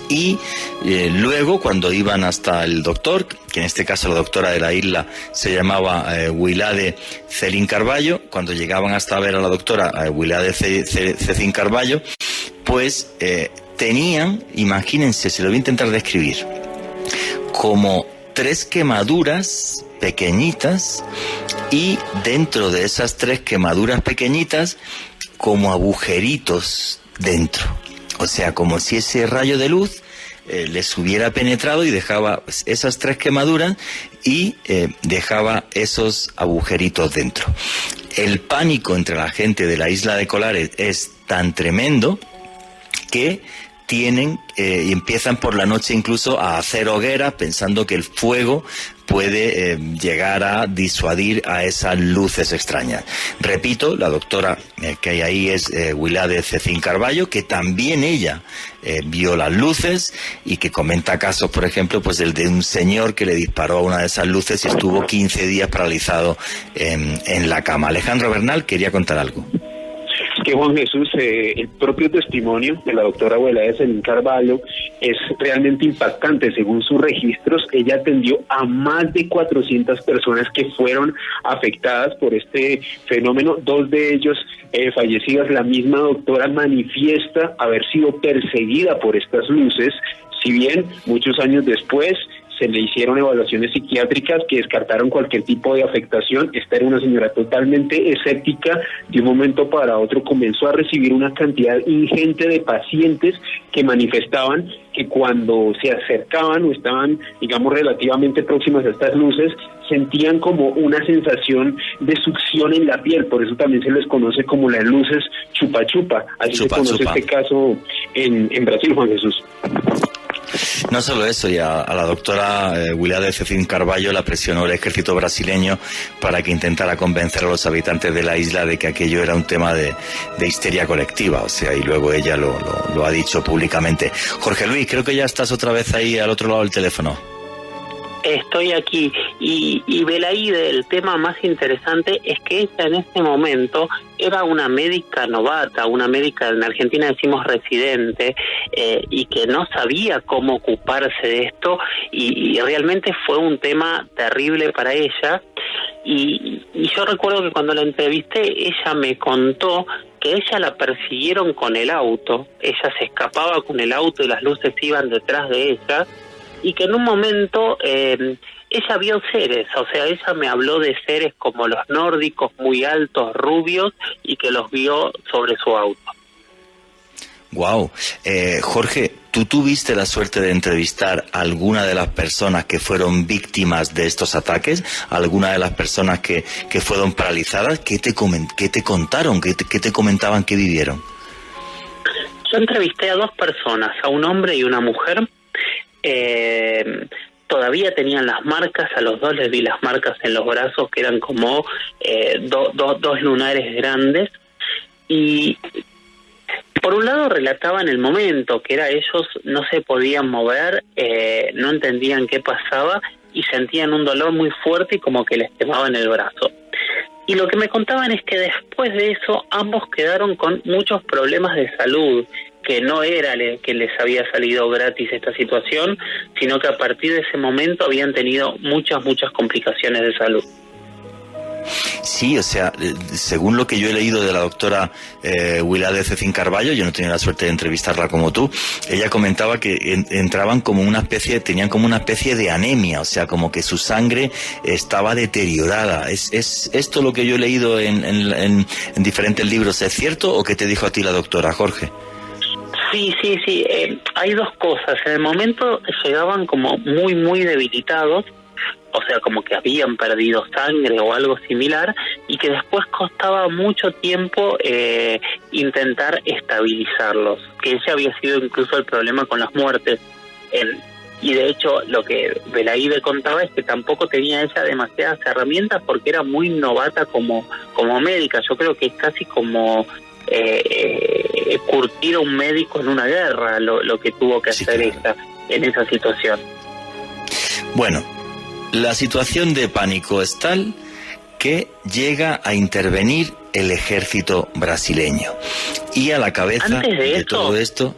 Y luego cuando iban hasta el doctor, que en este caso la doctora de la isla se llamaba Wilade Celín Carballo, cuando llegaban hasta ver a la doctora Wilade Celín Carballo, pues tenían, imagínense, se lo voy a intentar describir, como 3 quemaduras pequeñitas y dentro de esas 3 quemaduras pequeñitas como agujeritos dentro. O sea, como si ese rayo de luz les hubiera penetrado y dejaba esas 3 quemaduras y dejaba esos agujeritos dentro. El pánico entre la gente de la isla de Colares es tan tremendo que tienen y empiezan por la noche incluso a hacer hogueras pensando que el fuego puede llegar a disuadir a esas luces extrañas. Repito, la doctora que hay ahí es Wilade Celín Carballo, que también ella vio las luces y que comenta casos, por ejemplo, pues el de un señor que le disparó a una de esas luces y estuvo 15 días paralizado en la cama. Alejandro Bernal quería contar algo. Que Juan Jesús, el propio testimonio de la doctora Wilade Celín Carballo es realmente impactante. Según sus registros, ella atendió a más de 400 personas que fueron afectadas por este fenómeno, 2 de ellos fallecidas. La misma doctora manifiesta haber sido perseguida por estas luces, si bien muchos años después se le hicieron evaluaciones psiquiátricas que descartaron cualquier tipo de afectación. Esta era una señora totalmente escéptica. De un momento para otro comenzó a recibir una cantidad ingente de pacientes que manifestaban que cuando se acercaban o estaban, digamos, relativamente próximas a estas luces, sentían como una sensación de succión en la piel. Por eso también se les conoce como las luces chupa chupa. Así chupa, se conoce chupa. Este caso en Brasil, Juan Jesús. No solo eso, y a la doctora Wilade Celín Carballo la presionó el ejército brasileño para que intentara convencer a los habitantes de la isla de que aquello era un tema de histeria colectiva, o sea, y luego ella lo ha dicho públicamente. Jorge Luis, creo que ya estás otra vez ahí al otro lado del teléfono. Estoy aquí y Belaide, el tema más interesante es que ella en este momento era una médica novata, una médica, en Argentina decimos residente, y que no sabía cómo ocuparse de esto y realmente fue un tema terrible para ella. Y yo recuerdo que cuando la entrevisté ella me contó que ella la persiguieron con el auto, ella se escapaba con el auto y las luces iban detrás de ella, y que en un momento ella vio seres, o sea, ella me habló de seres como los nórdicos, muy altos, rubios, y que los vio sobre su auto. Wow. Jorge, ¿tú tuviste la suerte de entrevistar a alguna de las personas que fueron víctimas de estos ataques? ¿Alguna de las personas que fueron paralizadas? ¿Qué te contaron? ¿Qué te comentaban que vivieron? Yo entrevisté a 2 personas, a un hombre y una mujer. Todavía tenían las marcas, a los 2 les vi las marcas en los brazos que eran como 2 lunares grandes, y por un lado relataban el momento, que era ellos no se podían mover, no entendían qué pasaba y sentían un dolor muy fuerte y como que les quemaban el brazo. Y lo que me contaban es que después de eso ambos quedaron con muchos problemas de salud, que no era que les había salido gratis esta situación, sino que a partir de ese momento habían tenido muchas complicaciones de salud. Sí, o sea, según lo que yo he leído de la doctora Wilade Celín Carballo, yo no tenía la suerte de entrevistarla como tú, ella comentaba que entraban como tenían como una especie de anemia, o sea, como que su sangre estaba deteriorada. ¿Es esto lo que yo he leído en diferentes libros? ¿Es cierto o qué te dijo a ti la doctora, Jorge? Sí, hay 2 cosas. En el momento llegaban como muy debilitados, o sea, como que habían perdido sangre o algo similar, y que después costaba mucho tiempo intentar estabilizarlos, que ese había sido incluso el problema con las muertes. Y de hecho lo que Belaíbe contaba es que tampoco tenía ella demasiadas herramientas porque era muy novata como médica. Yo creo que es casi como curtir a un médico en una guerra lo que tuvo que hacer ella en esa situación. Bueno, la situación de pánico es tal que llega a intervenir el ejército brasileño. Y a la cabeza de todo esto...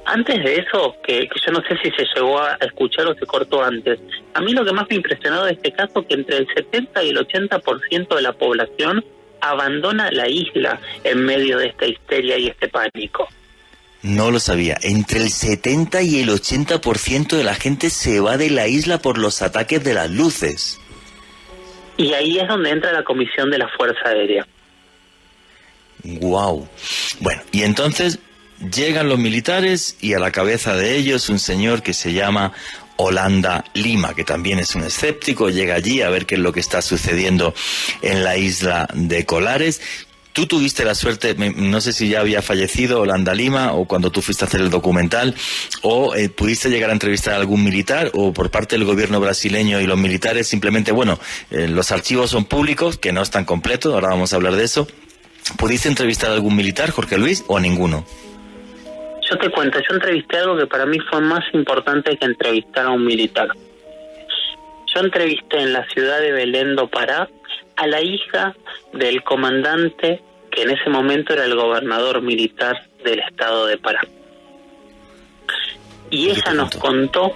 Antes de eso, que yo no sé si se llegó a escuchar o se cortó antes, a mí lo que más me impresionó de este caso es que entre el 70 y el 80% de la población abandona la isla en medio de esta histeria y este pánico. No lo sabía. Entre el 70 y el 80% de la gente se va de la isla por los ataques de las luces. Y ahí es donde entra la comisión de la Fuerza Aérea. Guau. Bueno, y entonces llegan los militares y a la cabeza de ellos un señor que se llama Holanda Lima, que también es un escéptico, llega allí a ver qué es lo que está sucediendo en la isla de Colares. Tú tuviste la suerte, no sé si ya había fallecido Holanda Lima o cuando tú fuiste a hacer el documental, o pudiste llegar a entrevistar a algún militar, o por parte del gobierno brasileño y los militares simplemente, los archivos son públicos, que no están completos, ahora vamos a hablar de eso. ¿Pudiste entrevistar a algún militar, Jorge Luis, o a ninguno? Yo te cuento, yo entrevisté algo que para mí fue más importante que entrevistar a un militar. Yo entrevisté en la ciudad de Belém do Pará a la hija del comandante que en ese momento era el gobernador militar del estado de Pará. Y ella nos contó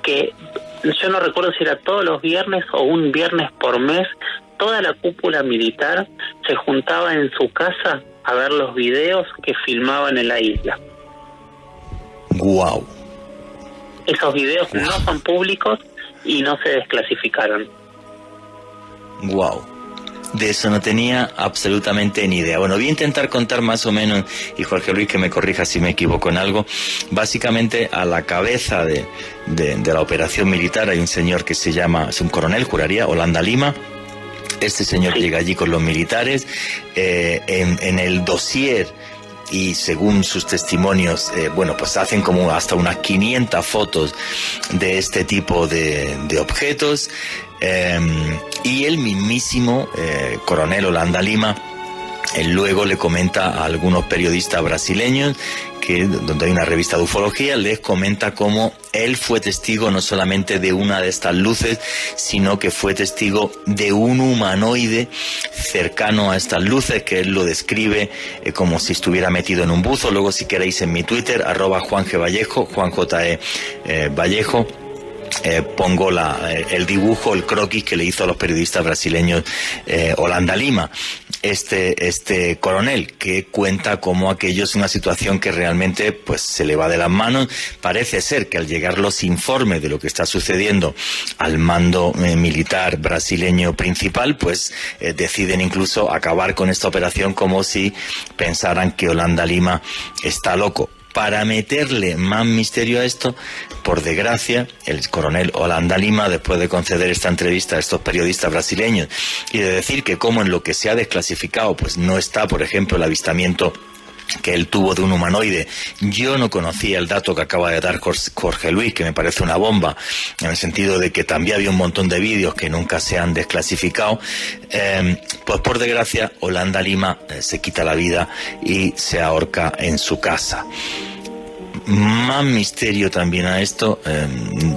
que, yo no recuerdo si era todos los viernes o un viernes por mes, toda la cúpula militar se juntaba en su casa a ver los videos que filmaban en la isla. Guau. Esos videos no son públicos y no se desclasificaron. Guau. De eso no tenía absolutamente ni idea. Bueno, voy a intentar contar más o menos, y Jorge Luis que me corrija si me equivoco en algo. Básicamente a la cabeza de la operación militar hay un señor que se llama, es un coronel, juraría, Holanda Lima. Este señor llega allí con los militares, en el dossier, y según sus testimonios, pues hacen como hasta unas 500 fotos de este tipo de objetos, y el mismísimo coronel Holanda Lima luego le comenta a algunos periodistas brasileños, donde hay una revista de ufología, les comenta cómo él fue testigo no solamente de una de estas luces, sino que fue testigo de un humanoide cercano a estas luces, que él lo describe como si estuviera metido en un buzo. Luego, si queréis, en mi Twitter, @JuanGVallejo, JuanJE Vallejo, pongo el dibujo, el croquis que le hizo a los periodistas brasileños Holanda Lima, este coronel, que cuenta cómo aquello es una situación que realmente pues se le va de las manos. Parece ser que al llegar los informes de lo que está sucediendo al mando militar brasileño principal, pues deciden incluso acabar con esta operación como si pensaran que Holanda Lima está loco. Para meterle más misterio a esto, por desgracia, el coronel Holanda Lima, después de conceder esta entrevista a estos periodistas brasileños y de decir que como en lo que se ha desclasificado pues no está, por ejemplo, el avistamiento que él tuvo de un humanoide. Yo no conocía el dato que acaba de dar Jorge Luis, que me parece una bomba, en el sentido de que también había un montón de vídeos que nunca se han desclasificado. Pues por desgracia, Holanda Lima se quita la vida y se ahorca en su casa. Más misterio también a esto,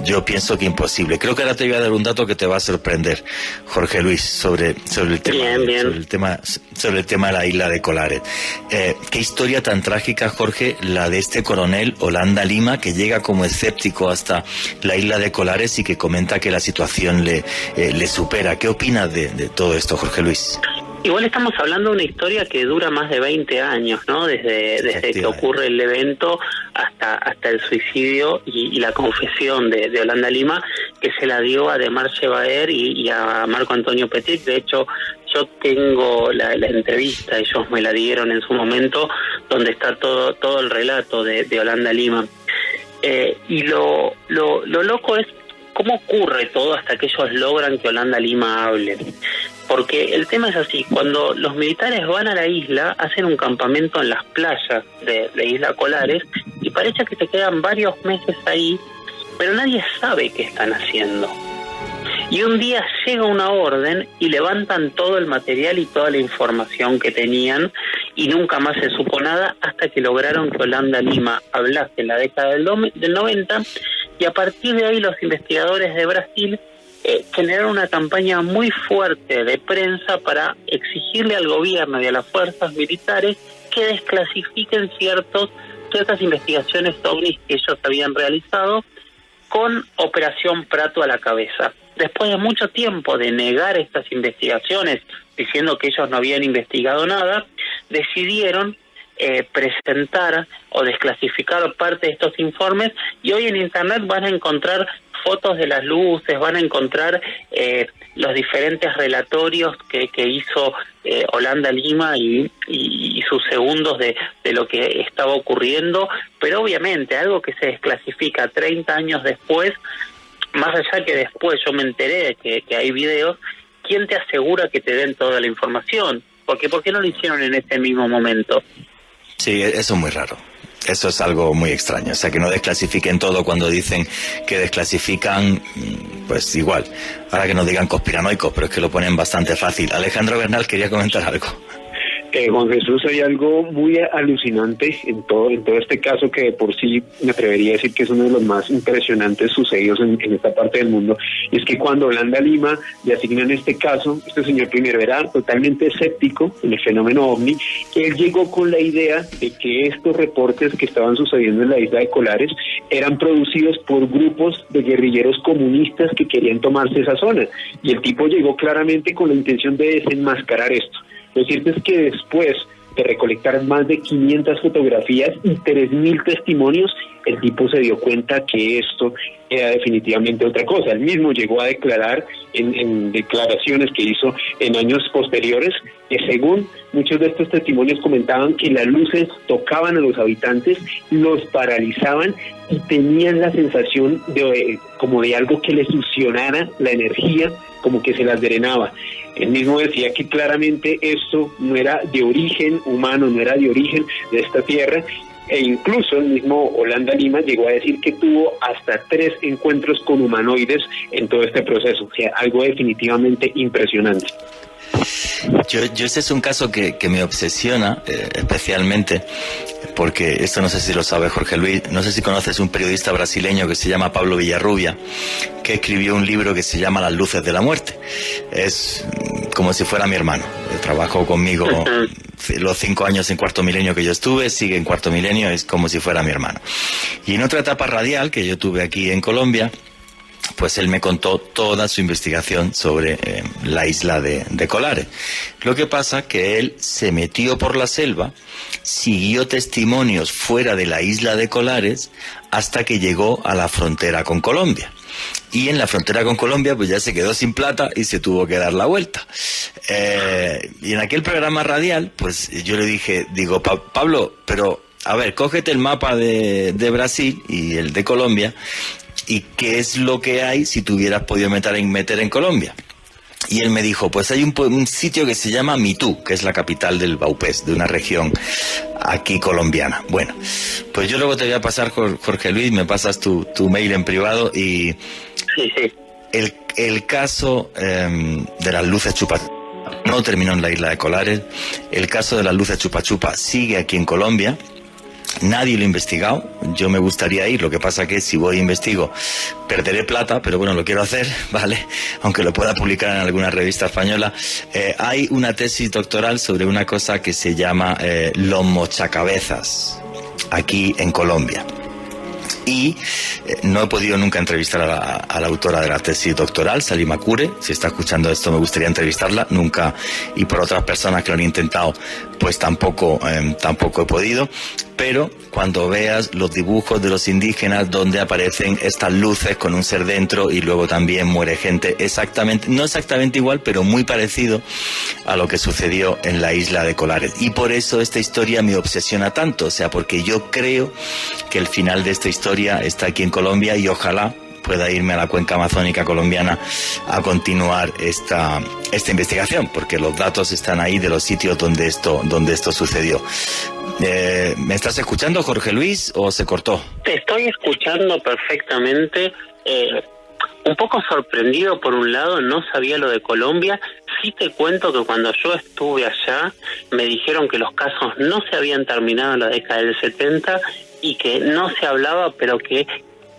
yo pienso que imposible. Creo que ahora te voy a dar un dato que te va a sorprender, Jorge Luis, sobre el tema, sobre el tema de la isla de Colares. Qué historia tan trágica, Jorge, la de este coronel Holanda Lima, que llega como escéptico hasta la isla de Colares y que comenta que la situación le supera. ¿Qué opinas de todo esto, Jorge Luis? Igual estamos hablando de una historia que dura más de 20 años, ¿no? Desde que ocurre el evento hasta el suicidio y la confesión de Holanda Lima, que se la dio a Demar Chevaer y a Marco Antonio Petit. De hecho, yo tengo la entrevista, ellos me la dieron en su momento, donde está todo el relato de Holanda Lima. Y lo loco es cómo ocurre todo hasta que ellos logran que Holanda Lima hable. Porque el tema es así, cuando los militares van a la isla, hacen un campamento en las playas de Isla Colares y parece que se quedan varios meses ahí, pero nadie sabe qué están haciendo. Y un día llega una orden y levantan todo el material y toda la información que tenían y nunca más se supo nada hasta que lograron que Holanda Lima hablase en la década del 90, y a partir de ahí los investigadores de Brasil generaron una campaña muy fuerte de prensa para exigirle al gobierno y a las fuerzas militares que desclasifiquen ciertas investigaciones ovnis que ellos habían realizado, con Operación Prato a la cabeza. Después de mucho tiempo de negar estas investigaciones, diciendo que ellos no habían investigado nada, decidieron presentar o desclasificar parte de estos informes, y hoy en Internet van a encontrar fotos de las luces, van a encontrar los diferentes relatorios que hizo Holanda Lima y sus segundos de lo que estaba ocurriendo, pero obviamente algo que se desclasifica 30 años después, más allá que después yo me enteré de que hay videos, ¿quién te asegura que te den toda la información? Porque ¿por qué no lo hicieron en ese mismo momento? Sí, eso es muy raro. Eso es algo muy extraño. O sea, que no desclasifiquen todo cuando dicen que desclasifican, pues igual. Ahora que nos digan conspiranoicos, pero es que lo ponen bastante fácil. Alejandro Bernal quería comentar algo. Juan Jesús, hay algo muy alucinante en todo este caso, que de por sí me atrevería a decir que es uno de los más impresionantes sucedidos en esta parte del mundo, y es que cuando Holanda Lima le asignan este caso, este señor primero era totalmente escéptico en el fenómeno ovni. Él llegó con la idea de que estos reportes que estaban sucediendo en la isla de Colares eran producidos por grupos de guerrilleros comunistas que querían tomarse esa zona, y el tipo llegó claramente con la intención de desenmascarar esto. Lo cierto es que después de recolectar más de 500 fotografías y 3.000 testimonios, el tipo se dio cuenta que esto era definitivamente otra cosa. Él mismo llegó a declarar en declaraciones que hizo en años posteriores que, según muchos de estos testimonios, comentaban que las luces tocaban a los habitantes, los paralizaban y tenían la sensación de como de algo que les succionara la energía, como que se las drenaba. Él mismo decía que claramente esto no era de origen humano, no era de origen de esta tierra, e incluso el mismo Holanda Lima llegó a decir que tuvo hasta 3 encuentros con humanoides en todo este proceso. O sea, algo definitivamente impresionante. Yo ese es un caso que me obsesiona especialmente, porque esto no sé si lo sabe Jorge Luis, no sé si conoces un periodista brasileño que se llama Pablo Villarrubia, que escribió un libro que se llama Las luces de la muerte. Es como si fuera mi hermano. Trabajó conmigo los 5 años en Cuarto Milenio que yo estuve, sigue en Cuarto Milenio, es como si fuera mi hermano. Y en otra etapa radial que yo tuve aquí en Colombia, pues él me contó toda su investigación sobre la isla de Colares. Lo que pasa que él se metió por la selva, siguió testimonios fuera de la isla de Colares hasta que llegó a la frontera con Colombia. Y en la frontera con Colombia pues ya se quedó sin plata y se tuvo que dar la vuelta. Y en aquel programa radial pues yo le dije, Pablo, pero a ver, cógete el mapa de Brasil y el de Colombia, ¿y qué es lo que hay si tú hubieras podido meter en Colombia? Y él me dijo, pues hay un sitio que se llama Mitú, que es la capital del Baupés, de una región aquí colombiana. Bueno, pues yo luego te voy a pasar, Jorge Luis, me pasas tu mail en privado y sí. El caso de las luces chupachupa no terminó en la isla de Colares. El caso de las luces chupachupa sigue aquí en Colombia. Nadie lo ha investigado. Yo me gustaría ir, lo que pasa que si voy e investigo perderé plata, pero bueno, lo quiero hacer, ¿vale? Aunque lo pueda publicar en alguna revista española. Hay una tesis doctoral sobre una cosa que se llama los mochacabezas aquí en Colombia. Y no he podido nunca entrevistar a la autora de la tesis doctoral, Salima Cure. Si está escuchando esto me gustaría entrevistarla, nunca, y por otras personas que lo han intentado pues tampoco he podido. Pero cuando veas los dibujos de los indígenas donde aparecen estas luces con un ser dentro y luego también muere gente, no exactamente igual, pero muy parecido a lo que sucedió en la isla de Colares. Y por eso esta historia me obsesiona tanto, o sea, porque yo creo que el final de esta historia está aquí en Colombia y ojalá pueda irme a la cuenca amazónica colombiana a continuar esta investigación, porque los datos están ahí de los sitios donde esto sucedió. ¿Me estás escuchando, Jorge Luis, o se cortó? Te estoy escuchando perfectamente. Un poco sorprendido por un lado, no sabía lo de Colombia. Sí te cuento que cuando yo estuve allá me dijeron que los casos no se habían terminado en la década del 70 y que no se hablaba, pero que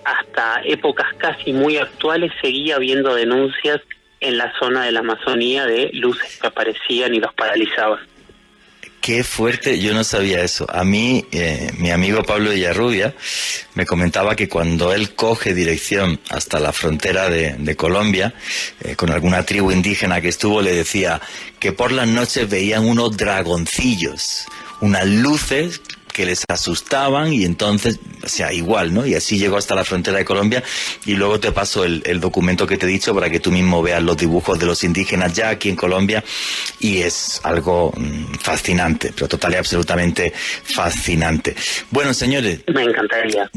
hasta épocas casi muy actuales seguía habiendo denuncias en la zona de la Amazonía de luces que aparecían y los paralizaban. Qué fuerte, yo no sabía eso. A mí, mi amigo Pablo Villarrubia me comentaba que cuando él coge dirección hasta la frontera de Colombia, con alguna tribu indígena que estuvo, le decía que por las noches veían unos dragoncillos, unas luces que les asustaban, y entonces, o sea, igual, ¿no? Y así llegó hasta la frontera de Colombia, y luego te paso el documento que te he dicho para que tú mismo veas los dibujos de los indígenas ya aquí en Colombia, y es algo fascinante, pero total y absolutamente fascinante. Bueno, señores. Me encantaría.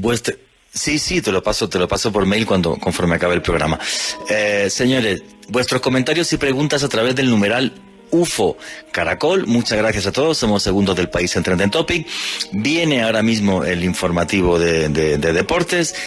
Sí, te lo paso por mail conforme acabe el programa. Señores, vuestros comentarios y preguntas a través del numeral UFO Caracol. Muchas gracias a todos. Somos segundos del país en Trending Topic. Viene ahora mismo el informativo de deportes.